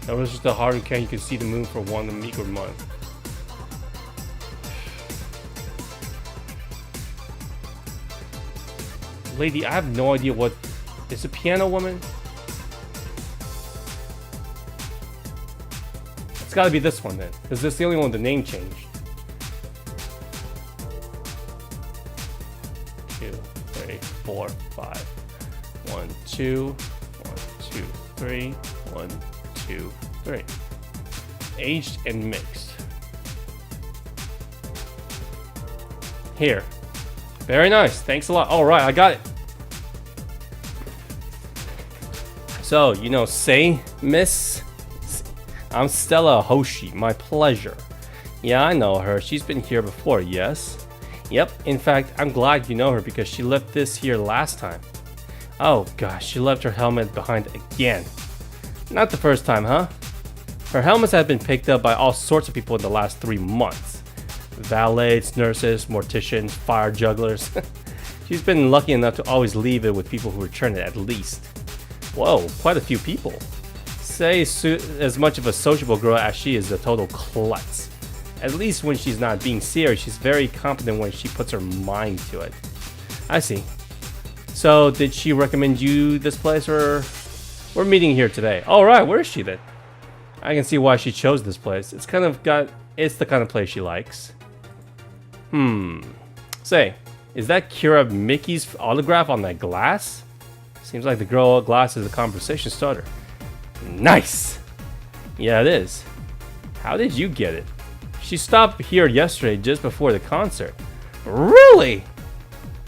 [SPEAKER 1] That was just a harder can. You can see the moon for 1 week or month. Lady, I have no idea what... Is it Piano Woman? It's gotta be this one then, because this is the only one with the name changed. 2, 3, 4, 5. 1, 2, 1, 2, 3, 1, 2, 3. Aged and mixed. Here. Very nice. Thanks a lot. All right, I got it. So, you know, say, Miss... I'm Stella Hoshi. My pleasure. Yeah, I know her. She's been here before, yes? Yep. In fact, I'm glad you know her because she left this here last time. Oh, gosh. She left her helmet behind again. Not the first time, huh? Her helmets have been picked up by all sorts of people in the last 3 months. Valets, nurses, morticians, fire jugglers. She's been lucky enough to always leave it with people who return it at least. Whoa, quite a few people. Say as much of a sociable girl as she is a total klutz. At least when she's not being serious, she's very competent when she puts her mind to it. I see. So, did she recommend you this place, or... We're meeting here today. Alright, where is she then? I can see why she chose this place. It's the kind of place she likes. Say, is that Kira Mickey's autograph on that glass? Seems like the girl glass is a conversation starter. Nice! Yeah, it is. How did you get it? She stopped here yesterday just before the concert. Really?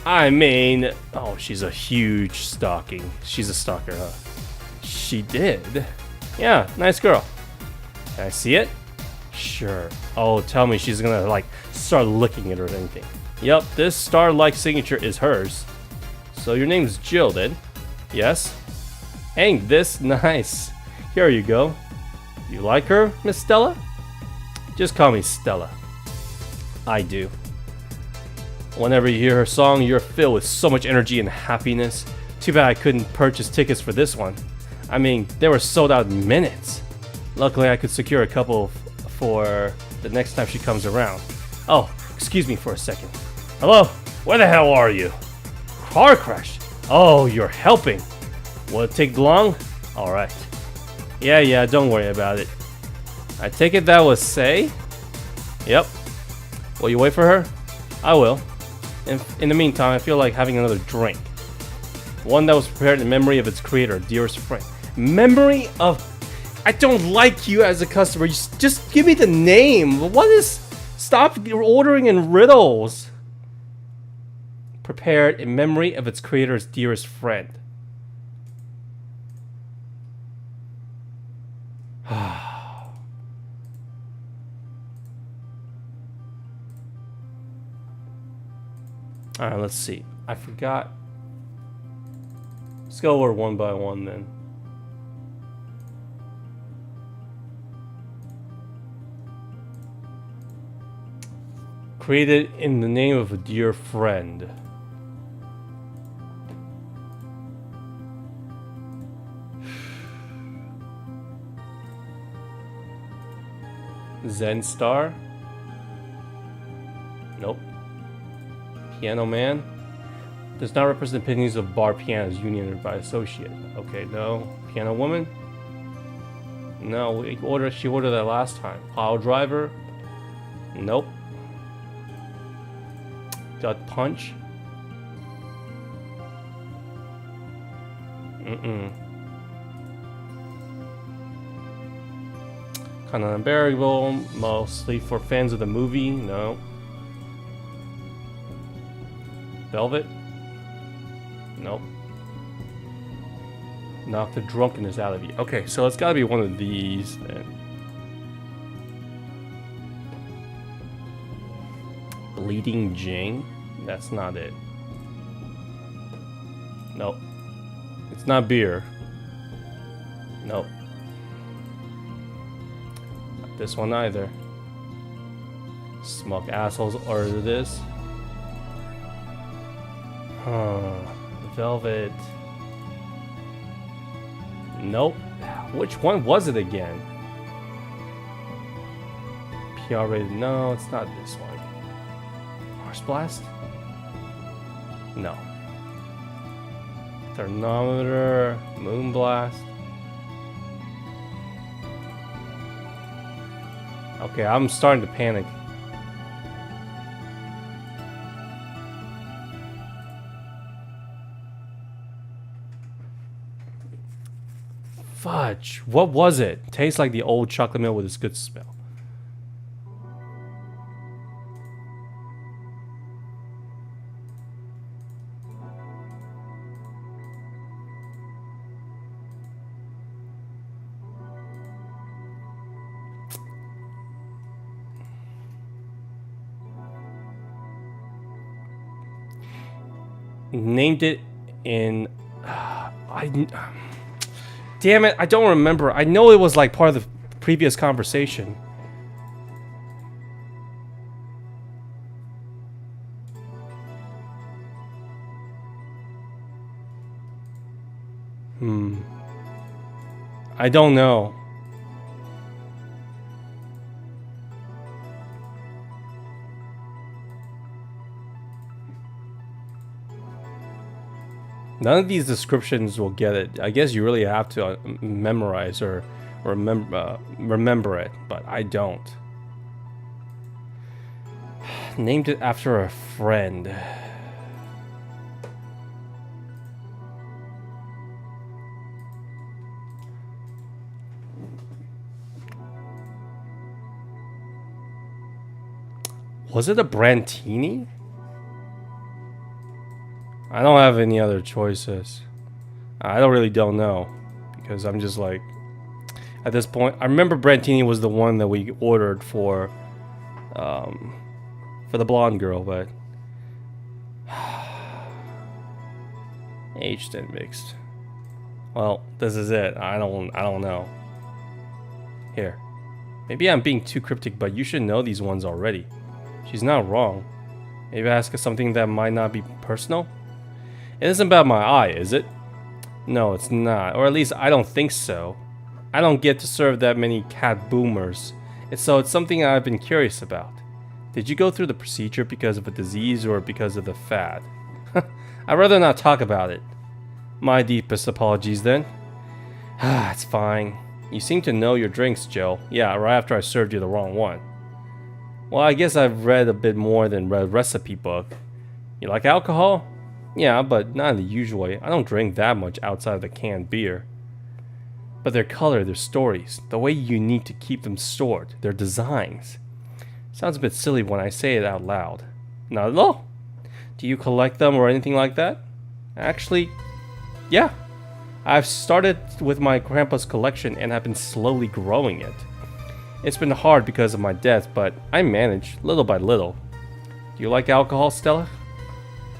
[SPEAKER 1] I mean... Oh, she's a huge stalking. She's a stalker, huh? She did? Yeah, nice girl. Can I see it? Sure. Oh, tell me she's gonna, like, start looking at her or anything. Yep, this star-like signature is hers. So your name's Jill, then? Yes? Ain't this nice? Here you go. You like her, Miss Stella? Just call me Stella. I do. Whenever you hear her song, you're filled with so much energy and happiness. Too bad I couldn't purchase tickets for this one. I mean, they were sold out in minutes. Luckily, I could secure a couple for the next time she comes around. Oh, excuse me for a second. Hello? Where the hell are you? Car crash. Oh, you're helping. Will it take long? Alright. Yeah, don't worry about it. I take it that was Say? Yep. Will you wait for her? I will. In the meantime, I feel like having another drink. One that was prepared in memory of its creator, dearest friend. Memory of... I don't like you as a customer. You just give me the name. What is... Stop ordering in riddles. Prepared in memory of its creator's dearest friend. Alright, let's see. I forgot. Let's go over one by one then. Created in the name of a dear friend. Zen Star? Nope. Piano Man? Does not represent opinions of bar pianos union by associate. Okay, no. Piano Woman? No, she ordered that last time. Pile Driver? Nope. Gut Punch? Kind of unbearable, mostly for fans of the movie. No. Velvet? Nope. Knock the drunkenness out of you. Okay, so it's gotta be one of these then. Bleeding Jane? That's not it. Nope. It's not beer. Nope. Not this one either. Smug assholes order this. Huh. Velvet. Nope. Which one was it again? PR rated. No, it's not this one. Mars Blast? No. Thermometer. Moon Blast. Okay, I'm starting to panic. Fudge. What was it? Tastes like the old chocolate milk with its good smell. Named it in... Damn it, I don't remember. I know it was like part of the previous conversation. I don't know. None of these descriptions will get it. I guess you really have to memorize or remember it, but I don't. Named it after a friend. Was it a Brantini? I don't have any other choices. I don't know, because I'm just like, at this point, I remember Brantini was the one that we ordered for the blonde girl, but aged and mixed. Well, this is it. I don't know. Here, maybe I'm being too cryptic, but you should know these ones already. She's not wrong. Maybe ask us something that might not be personal. It isn't about my eye, is it? No, it's not. Or at least I don't think so. I don't get to serve that many cat boomers. So it's something I've been curious about. Did you go through the procedure because of a disease or because of the fad? I'd rather not talk about it. My deepest apologies then. It's fine. You seem to know your drinks, Joe. Yeah, right after I served you the wrong one. Well, I guess I've read a bit more than read a recipe book. You like alcohol? Yeah, but not in the usual way. I don't drink that much outside of the canned beer. But their color, their stories, the way you need to keep them stored, their designs. Sounds a bit silly when I say it out loud. Not at all. Do you collect them or anything like that? Actually, yeah. I've started with my grandpa's collection and have been slowly growing it. It's been hard because of my death, but I manage, little by little. Do you like alcohol, Stella?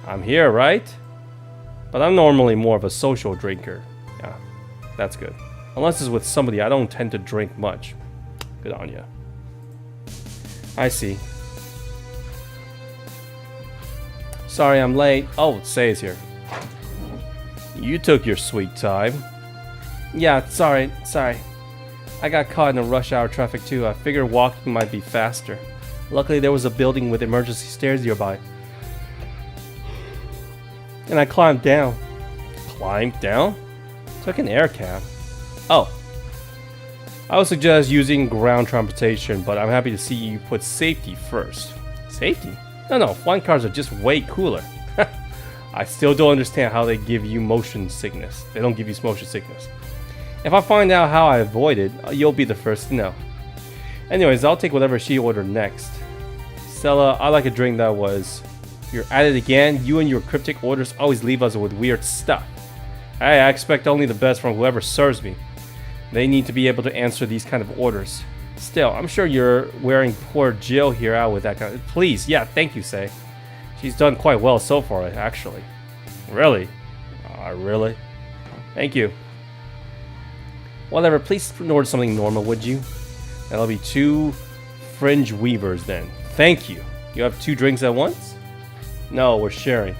[SPEAKER 1] I'm here, right? But I'm normally more of a social drinker. Yeah, that's good. Unless it's with somebody, I don't tend to drink much. Good on ya. I see. Sorry I'm late. Oh, Say's here. You took your sweet time. Yeah, sorry. I got caught in the rush hour traffic too. I figured walking might be faster. Luckily there was a building with emergency stairs nearby. And I climbed down. Climbed down? Took an air cab. Oh. I would suggest using ground transportation, but I'm happy to see you put safety first. Safety? No, flying cars are just way cooler. I still don't understand how they give you motion sickness. They don't give you motion sickness. If I find out how I avoid it, you'll be the first to know. Anyways, I'll take whatever she ordered next. Stella, I like a drink that was... You're at it again. You and your cryptic orders always leave us with weird stuff. Hey, I expect only the best from whoever serves me. They need to be able to answer these kind of orders. Still, I'm sure you're wearing poor Jill here out with that kind of... Please, yeah, thank you, Say. She's done quite well so far, actually. Really? Really? Thank you. Whatever, please order something normal, would you? That'll be 2 fringe weavers then. Thank you. You have 2 drinks at once? No, we're sharing.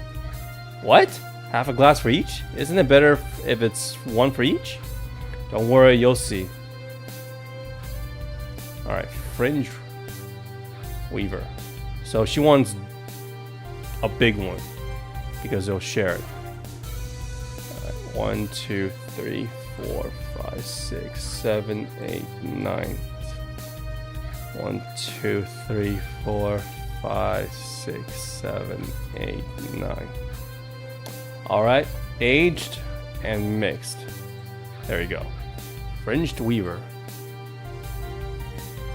[SPEAKER 1] What? Half a glass for each? Isn't it better if it's 1 for each? Don't worry, you'll see. Alright, fringe weaver. So she wants a big one because they'll share it. Alright, 1, 2, 3, 4, 5, 6, 7, 8, 9. 1, 2, 3, 4, 5, 6, 7, 8, 9. Alright, aged and mixed. There you go. Fringed weaver.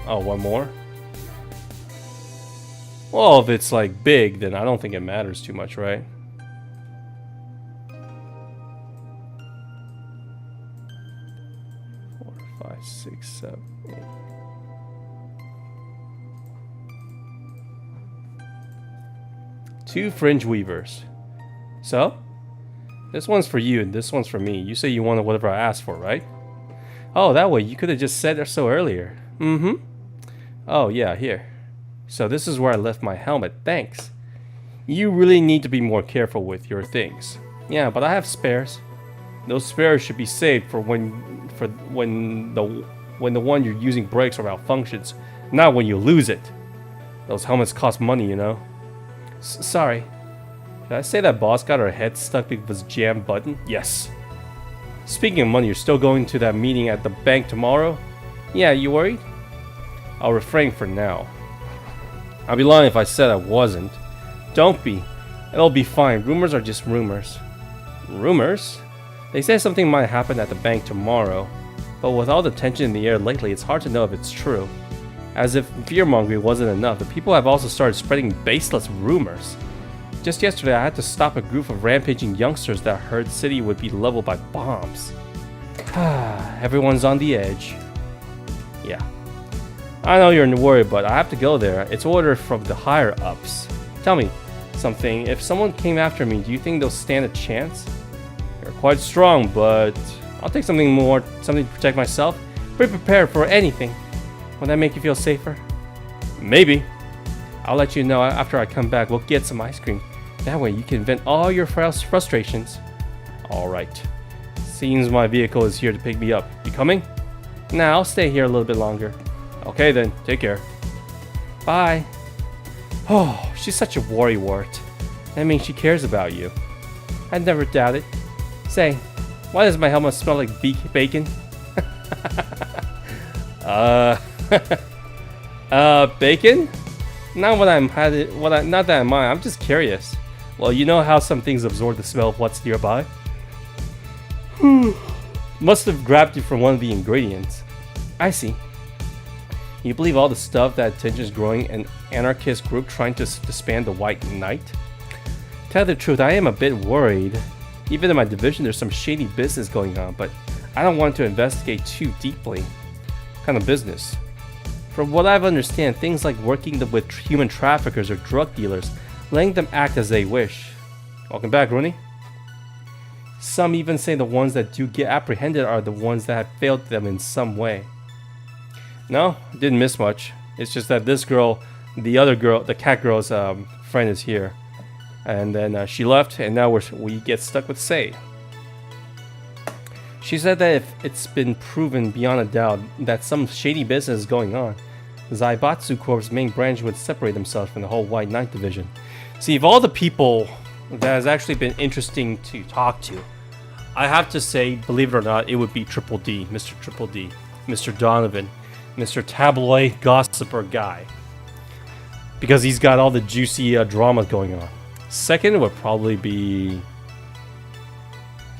[SPEAKER 1] Oh, one more? Well, if it's like big, then I don't think it matters too much, right? Four, 5, 6, 7, 8. Two fringe weavers. So, this one's for you and this one's for me. You say you wanted whatever I asked for, right? Oh, that way you could have just said it so earlier. Mm-hmm. Oh, yeah, here. So this is where I left my helmet. Thanks. You really need to be more careful with your things. Yeah, but I have spares. Those spares should be saved for when the one you're using breaks or malfunctions, not when you lose it. Those helmets cost money, you know. Sorry. Did I say that boss got her head stuck because of his jam button? Yes. Speaking of money, you're still going to that meeting at the bank tomorrow? Yeah, you worried? I'll refrain for now. I'd be lying if I said I wasn't. Don't be. It'll be fine. Rumors are just rumors. Rumors? They say something might happen at the bank tomorrow, but with all the tension in the air lately, it's hard to know if it's true. As if fear-mongering wasn't enough, the people have also started spreading baseless rumors. Just yesterday, I had to stop a group of rampaging youngsters that heard the city would be leveled by bombs. Everyone's on the edge. Yeah. I know you're worried, but I have to go there. It's ordered from the higher-ups. Tell me something. If someone came after me, do you think they'll stand a chance? You're quite strong, but I'll take something to protect myself. Be prepared for anything. Will that make you feel safer? Maybe. I'll let you know after I come back. We'll get some ice cream. That way you can vent all your frustrations. Alright. Seems my vehicle is here to pick me up. You coming? Nah, I'll stay here a little bit longer. Okay then, take care. Bye. Oh, she's such a worrywart. That means she cares about you. I'd never doubt it. Say, why does my helmet smell like bacon? Bacon? Not that I'm mine. I'm just curious. Well, you know how some things absorb the smell of what's nearby? Must have grabbed you from one of the ingredients. I see. You believe all the stuff that tension's growing an anarchist group trying to disband the White Knight? Tell the truth, I am a bit worried. Even in my division, there's some shady business going on, but I don't want to investigate too deeply. What kind of business? From what I've understand, things like working with human traffickers or drug dealers, letting them act as they wish. Welcome back, Rooney. Some even say the ones that do get apprehended are the ones that have failed them in some way. No, didn't miss much. It's just that this girl, the other girl, the cat girl's friend is here. And then she left, and now we get stuck with Sei. She said that if it's been proven beyond a doubt that some shady business is going on, Zaibatsu Corp's main branch would separate themselves from the whole White Knight division. See, of all the people that has actually been interesting to talk to, I have to say, believe it or not, it would be Triple D, Mr. Triple D, Mr. Donovan, Mr. Tabloid Gossiper Guy. Because he's got all the juicy drama going on. Second would probably be...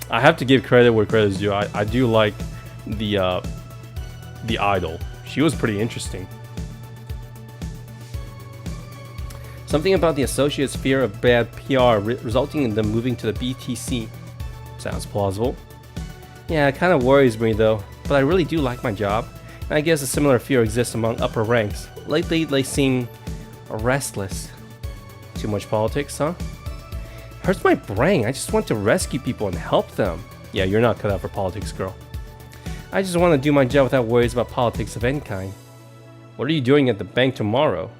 [SPEAKER 1] I have to give credit where credit is due. I do like the idol. She was pretty interesting. Something about the associates' fear of bad PR resulting in them moving to the BTC. Sounds plausible. Yeah, it kind of worries me though, but I really do like my job. And I guess a similar fear exists among upper ranks. Lately, they seem restless. Too much politics, huh? Hurts my brain. I just want to rescue people and help them. Yeah, you're not cut out for politics, girl. I just want to do my job without worries about politics of any kind. What are you doing at the bank tomorrow?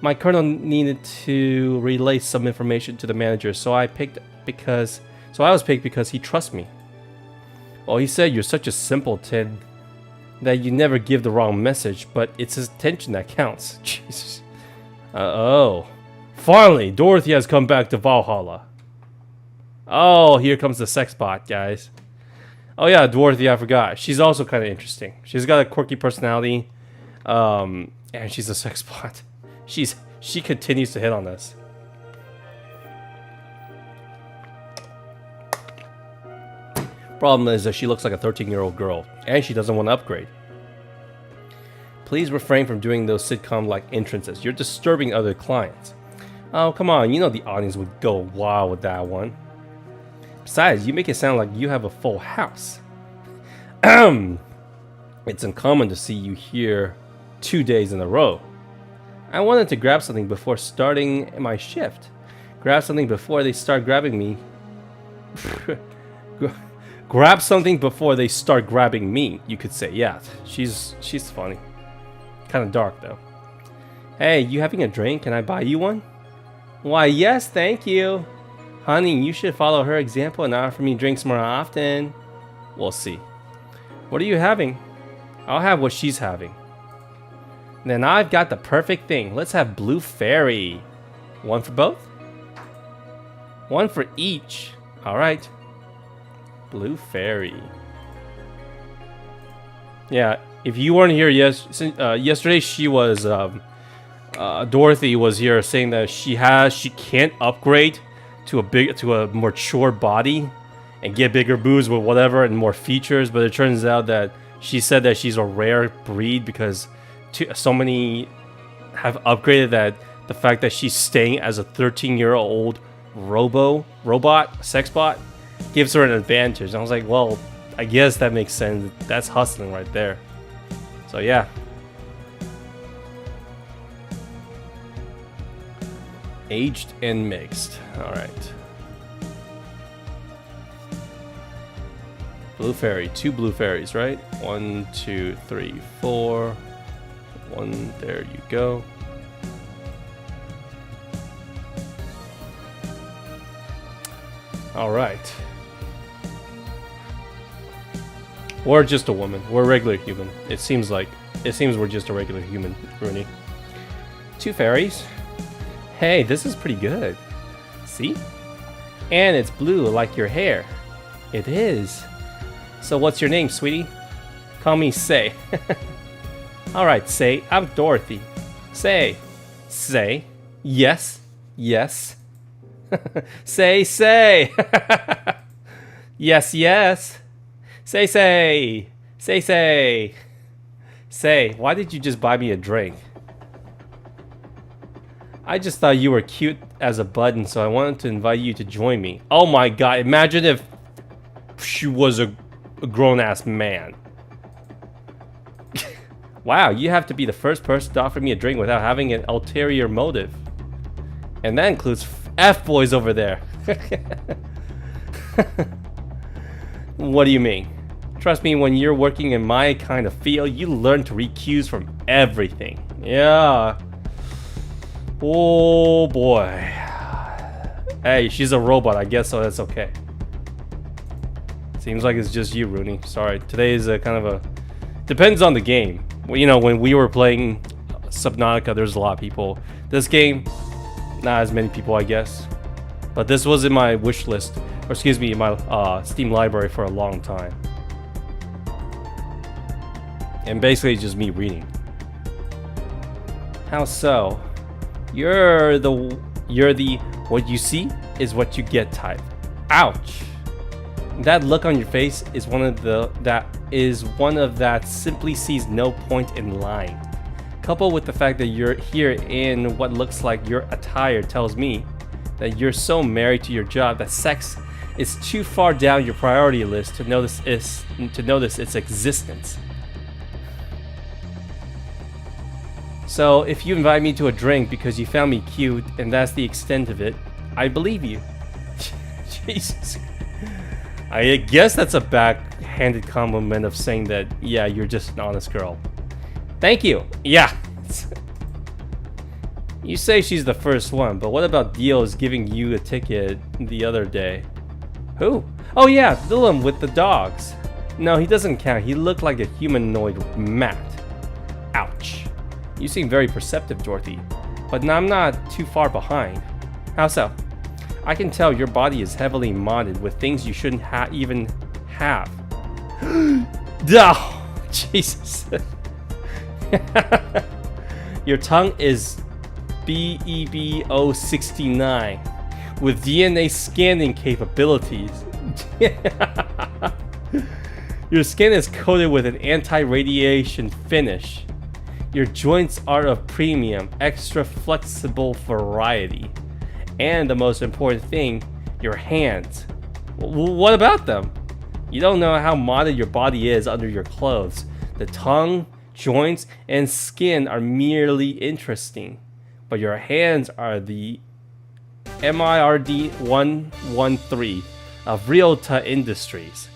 [SPEAKER 1] My colonel needed to relay some information to the manager, so I was picked because he trusts me. Well, he said you're such a simpleton that you never give the wrong message, but it's his attention that counts. Jesus. Oh. Finally, Dorothy has come back to Valhalla. Oh, here comes the sex bot, guys. Oh yeah, Dorothy, I forgot. She's also kind of interesting. She's got a quirky personality, and she's a sex bot. She continues to hit on us. Problem is that she looks like a 13-year-old girl, and she doesn't want to upgrade. Please refrain from doing those sitcom-like entrances. You're disturbing other clients. Oh, come on, you know the audience would go wild with that one. Besides, you make it sound like you have a full house. It's uncommon to see you here 2 days in a row. I wanted to grab something before starting my shift. Grab something before they start grabbing me. Grab something before they start grabbing me, you could say. Yeah, she's funny. Kind of dark, though. Hey, you having a drink? Can I buy you one? Why, yes, thank you. Honey, you should follow her example and offer me drinks more often. We'll see. What are you having? I'll have what she's having. Then I've got the perfect thing. Let's have Blue Fairy. One for both? One for each. Alright. Blue Fairy. Yeah, if you weren't here yesterday, she was Dorothy was here saying that she can't upgrade to a mature body and get bigger boobs with whatever and more features, but it turns out that she said that she's a rare breed because so many have upgraded that the fact that she's staying as a 13-year-old robot sex bot gives her an advantage. And I was like, well, I guess that makes sense. That's hustling right there. So yeah. Aged and mixed. Alright. Blue Fairy. 2 Blue Fairies, right? 1, 2, 3, 4. 1, there you go. Alright. We're just a woman. We're a regular human. It seems we're just a regular human, Rooney. 2 fairies. Hey, this is pretty good. See? And it's blue like your hair. It is. So what's your name, sweetie? Call me Say. Alright, Say. I'm Dorothy. Say. Say. Yes. Yes. Say. Yes, yes. Say. Say, why did you just buy me a drink? I just thought you were cute as a button, so I wanted to invite you to join me. Oh my god, imagine if she was a grown-ass man. Wow, you have to be the first person to offer me a drink without having an ulterior motive. And that includes F-boys over there. What do you mean? Trust me, when you're working in my kind of field, you learn to read cues from everything. Yeah. Oh boy. Hey, she's a robot, I guess, so that's okay. Seems like it's just you, Rooney. Sorry, today is a kind of a... Depends on the game. Well, you know, when we were playing Subnautica, there's a lot of people. This game, not as many people, I guess. But this was in my wish list, or excuse me, in my Steam library for a long time. And basically just me reading. How so? You're the what you see is what you get type. Ouch. That look on your face is one of that simply sees no point in lying. Coupled with the fact that you're here in what looks like your attire tells me that you're so married to your job that sex is too far down your priority list to notice its existence. So if you invite me to a drink because you found me cute and that's the extent of it, I believe you. Jesus. I guess that's a backhanded compliment of saying that, yeah, you're just an honest girl. Thank you. Yeah. You say she's the first one, but what about Dio's giving you a ticket the other day? Who? Oh yeah, Dylan with the dogs. No, he doesn't count. He looked like a humanoid mat. Ouch. You seem very perceptive, Dorothy. But I'm not too far behind. How so? I can tell your body is heavily modded with things you shouldn't even have. Oh, Jesus. Your tongue is VA-11 with DNA scanning capabilities. Your skin is coated with an anti-radiation finish. Your joints are of premium, extra flexible variety. And the most important thing, your hands. What about them? You don't know how modded your body is under your clothes. The tongue, joints, and skin are merely interesting. But your hands are the MIRD 113 of Ryota Industries.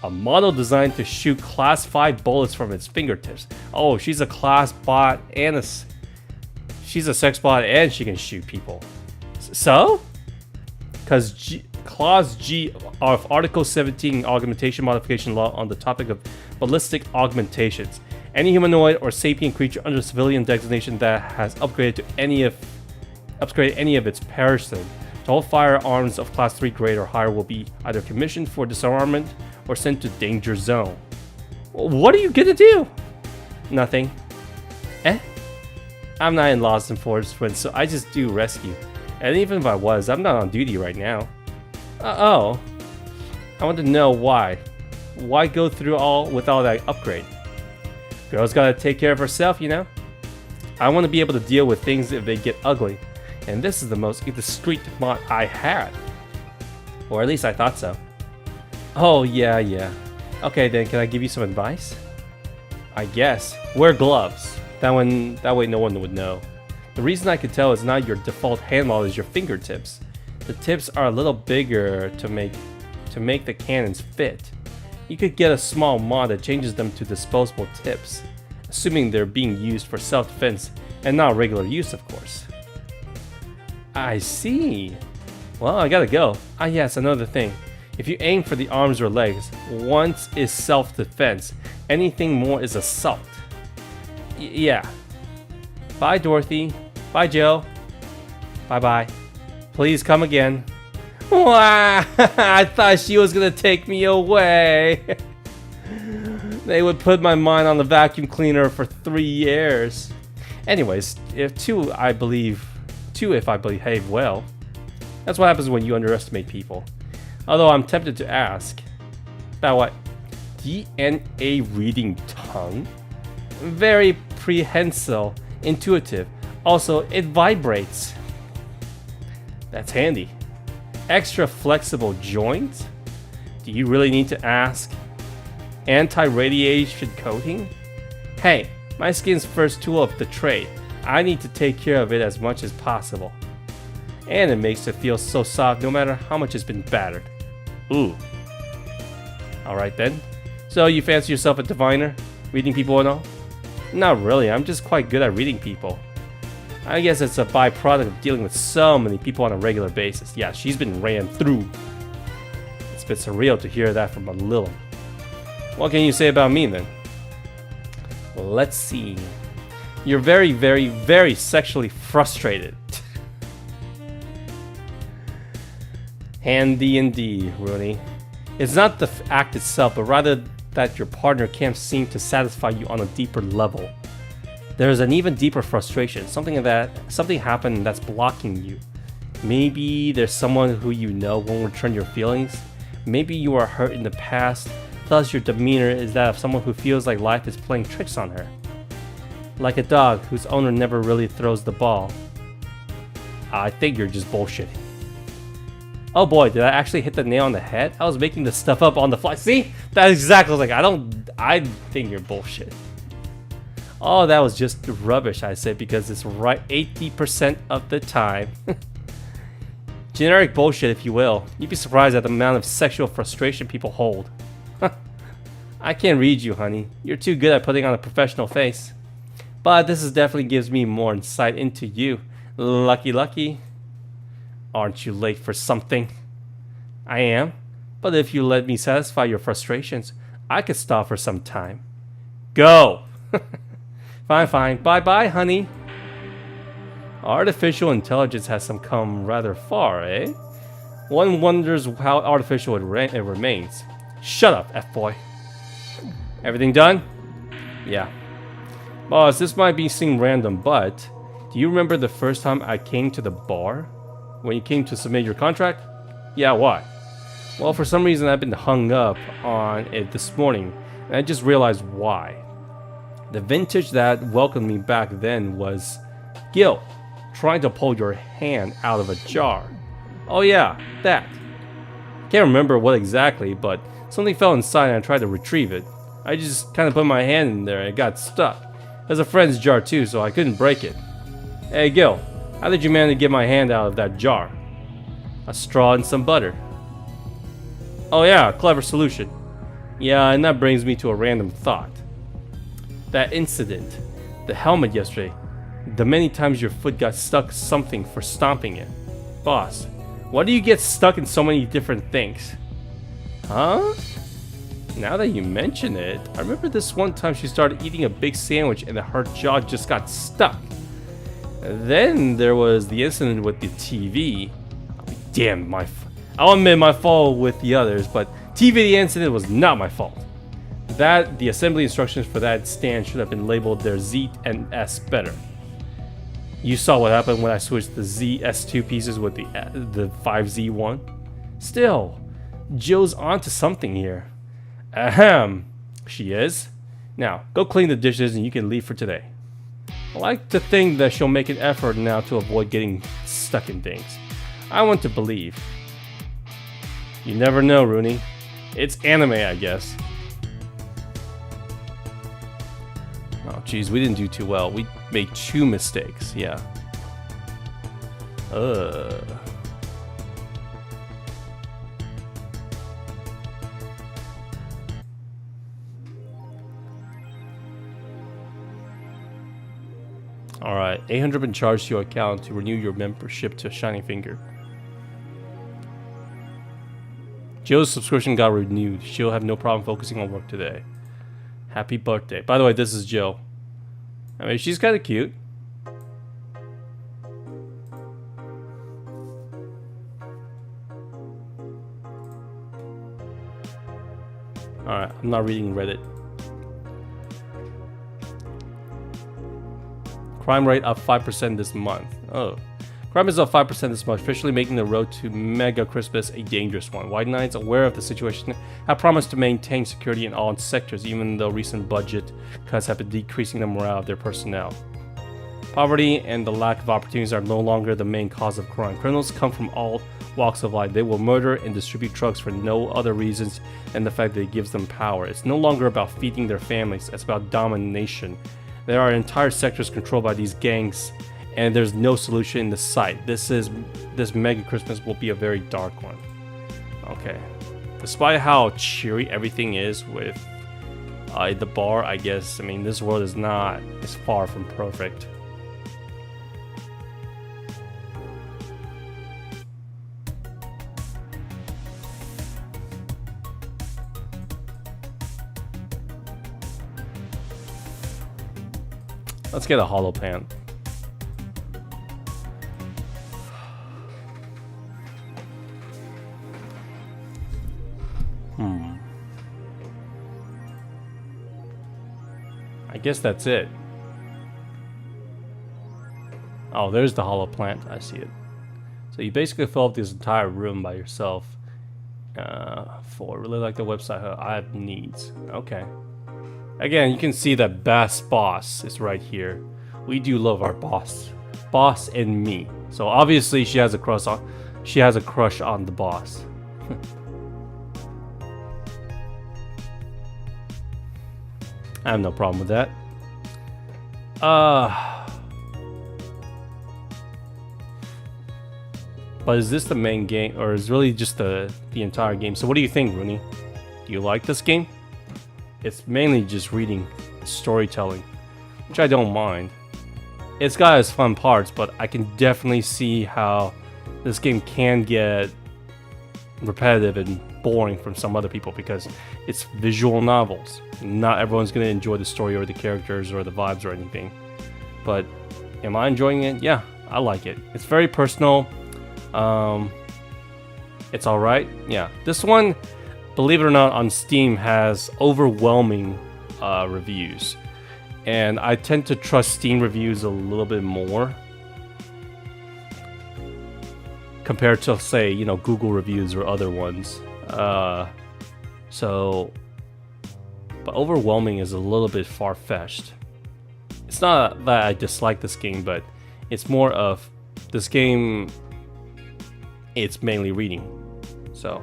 [SPEAKER 1] A model designed to shoot Class 5 bullets from its fingertips. Oh, she's a class bot and she's a sex bot and she can shoot people. So? Because Clause G of Article 17 Augmentation Modification Law on the topic of ballistic augmentations. Any humanoid or sapient creature under civilian designation that has upgraded any of its person to hold firearms of Class 3 grade or higher will be either commissioned for disarmament or sent to danger zone. What are you gonna do? Nothing. I'm not in Lost and Forest Twins, so I just do rescue. And even if I was, I'm not on duty right now. Oh. I want to know why. Why go through with all that upgrade? Girl's gotta take care of herself, you know? I want to be able to deal with things if they get ugly. And this is the most discreet mod I had. Or at least I thought so. Oh, yeah. Okay, then can I give you some advice? I guess. Wear gloves. That way no one would know. The reason I could tell is not your default hand model is your fingertips. The tips are a little bigger to make the cannons fit. You could get a small mod that changes them to disposable tips, assuming they're being used for self-defense and not regular use, of course. I see. Well, I gotta go. Ah, yes, another thing. If you aim for the arms or legs, once is self-defense. Anything more is assault. Yeah. Bye, Dorothy. Bye, Joe. Bye-bye. Please come again. Wow, I thought she was gonna take me away. They would put my mind on the vacuum cleaner for 3 years. Anyways, if I behave well. That's what happens when you underestimate people. Although I'm tempted to ask. About what? DNA reading tongue? Very prehensile, intuitive. Also, it vibrates. That's handy. Extra flexible joints? Do you really need to ask? Anti-radiation coating? Hey, my skin's first tool of the trade. I need to take care of it as much as possible. And it makes it feel so soft no matter how much it's been battered. Ooh. Alright then. So you fancy yourself a diviner? Reading people and all? Not really, I'm just quite good at reading people. I guess it's a byproduct of dealing with so many people on a regular basis. Yeah, she's been ran through. It's a bit surreal to hear that from a little. What can you say about me then? Let's see. You're very, very, very sexually frustrated. Handy indeed, Rooney. It's not the act itself, but rather that your partner can't seem to satisfy you on a deeper level. There's an even deeper frustration, something happened that's blocking you. Maybe there's someone who you know won't return your feelings. Maybe you were hurt in the past, thus your demeanor is that of someone who feels like life is playing tricks on her. Like a dog whose owner never really throws the ball. I think you're just bullshitting. Oh boy, did I actually hit the nail on the head? I was making this stuff up on the fly. See? That's exactly like I think you're bullshit. Oh, that was just rubbish, I said, because it's right 80% of the time. Generic bullshit, if you will. You'd be surprised at the amount of sexual frustration people hold. I can't read you, honey. You're too good at putting on a professional face. But this definitely gives me more insight into you. Lucky. Aren't you late for something? I am. But if you let me satisfy your frustrations, I could stop for some time. Go! Fine, fine. Bye-bye, honey. Artificial intelligence has some come rather far, eh? One wonders how artificial it remains. Shut up, F-boy. Everything done? Yeah. Boss, this might seem random, but do you remember the first time I came to the bar? When you came to submit your contract? Yeah, why? Well, for some reason I've been hung up on it this morning, and I just realized why. The vintage that welcomed me back then was Gil, trying to pull your hand out of a jar. Oh yeah, that. Can't remember what exactly, but something fell inside and I tried to retrieve it. I just kind of put my hand in there and it got stuck. It was a friend's jar too, so I couldn't break it. Hey Gil, how did you manage to get my hand out of that jar? A straw and some butter. Oh yeah, clever solution. Yeah, and that brings me to a random thought. That incident, the helmet yesterday, the many times your foot got stuck something for stomping it. Boss, why do you get stuck in so many different things? Huh? Now that you mention it, I remember this one time she started eating a big sandwich and her jaw just got stuck. Then there was the incident with the TV. Damn, I'll admit my fault with the others, but TV incident was not my fault. The assembly instructions for that stand should have been labeled their Z and S better. You saw what happened when I switched the ZS2 pieces with the 5Z1. Still, Jill's onto something here. Ahem, she is. Now, go clean the dishes and you can leave for today. I like to think that she'll make an effort now to avoid getting stuck in things. I want to believe. You never know, Rooney. It's anime, I guess. Oh, geez, we didn't do too well. We made 2 mistakes, yeah. Alright, 800 been charged to your account to renew your membership to Shining Finger. Jill's subscription got renewed. She'll have no problem focusing on work today. Happy birthday. By the way, this is Jill. I mean, she's kind of cute. Alright, I'm not reading Reddit. Crime rate up 5% this month. Oh. Crime is up 5% this month, officially making the road to Mega Christmas a dangerous one. White Knights, aware of the situation, have promised to maintain security in all sectors, even though recent budget cuts have been decreasing the morale of their personnel. Poverty and the lack of opportunities are no longer the main cause of crime. Criminals come from all walks of life. They will murder and distribute drugs for no other reasons than the fact that it gives them power. It's no longer about feeding their families, it's about domination. There are entire sectors controlled by these gangs, and there's no solution in the sight. This Mega Christmas will be a very dark one. Okay. Despite how cheery everything is with the bar, I guess, I mean, this world is far from perfect. Let's get a hollow pan. I guess that's it. Oh, there's the hollow plant. I see it. So you basically fill up this entire room by yourself. For really like the website. I have needs. Okay. Again, you can see that boss is right here. We do love our boss and me. So obviously she has a crush on the boss. I have no problem with that. But is this the main game, or is it really just the entire game? So what do you think, Rooney? Do you like this game? It's mainly just reading, storytelling, which I don't mind. It's got its fun parts, but I can definitely see how this game can get repetitive and boring from some other people because it's visual novels. Not everyone's gonna enjoy the story or the characters or the vibes or anything. But am I enjoying it? Yeah, I like it. It's very personal. It's alright. Yeah, this one, believe it or not, on Steam has overwhelming reviews. And I tend to trust Steam reviews a little bit more compared to, say, you know, Google reviews or other ones. But overwhelming is a little bit far-fetched. It's not that I dislike this game, but it's more of this game, it's mainly reading. So,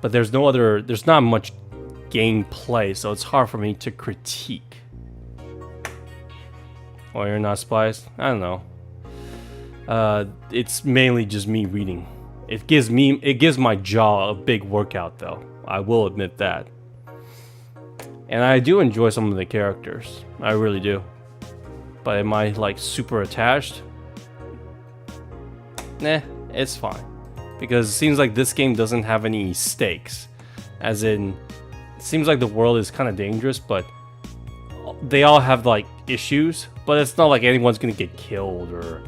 [SPEAKER 1] but there's not much gameplay, so it's hard for me to critique. Oh, you're not spliced? I don't know. It's mainly just me reading. It gives my jaw a big workout, though. I will admit that. And I do enjoy some of the characters. I really do. But am I like super attached? Nah, it's fine. Because it seems like this game doesn't have any stakes. As in, it seems like the world is kind of dangerous, but they all have like issues. But it's not like anyone's gonna get killed or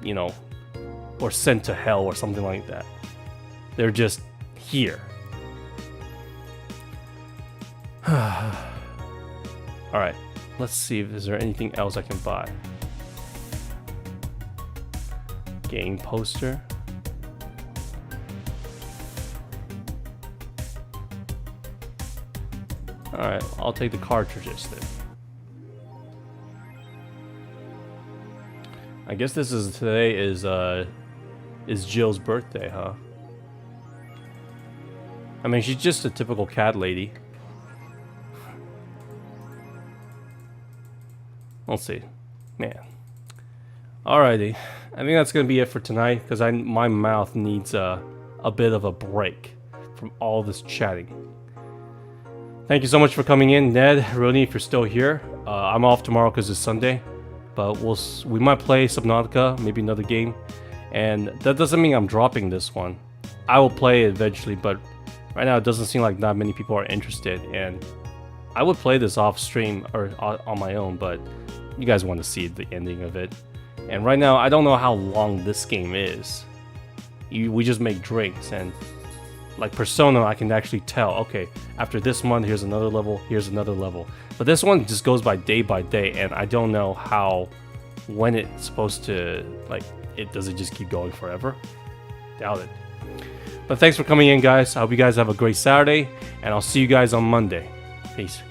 [SPEAKER 1] you know, or sent to hell or something like that. They're just here. Alright, let's see if there anything else I can buy. Game poster. Alright, I'll take the cartridges then. I guess today is Jill's birthday, huh? I mean, she's just a typical cat lady. We'll see. Man. Alrighty. I think that's gonna be it for tonight, because my mouth needs a bit of a break from all this chatting. Thank you so much for coming in, Ned, Rooney, if you're still here. I'm off tomorrow because it's Sunday, but we might play Subnautica, maybe another game, and that doesn't mean I'm dropping this one. I will play it eventually, but right now it doesn't seem like not many people are interested, and I would play this off stream or on my own, but you guys want to see the ending of it. And right now, I don't know how long this game is. We just make drinks, and like Persona, I can actually tell, okay, after this month, here's another level, here's another level. But this one just goes by day, and I don't know when it's supposed to, like, does it just keep going forever? Doubt it. But thanks for coming in, guys. I hope you guys have a great Saturday, and I'll see you guys on Monday. Peace.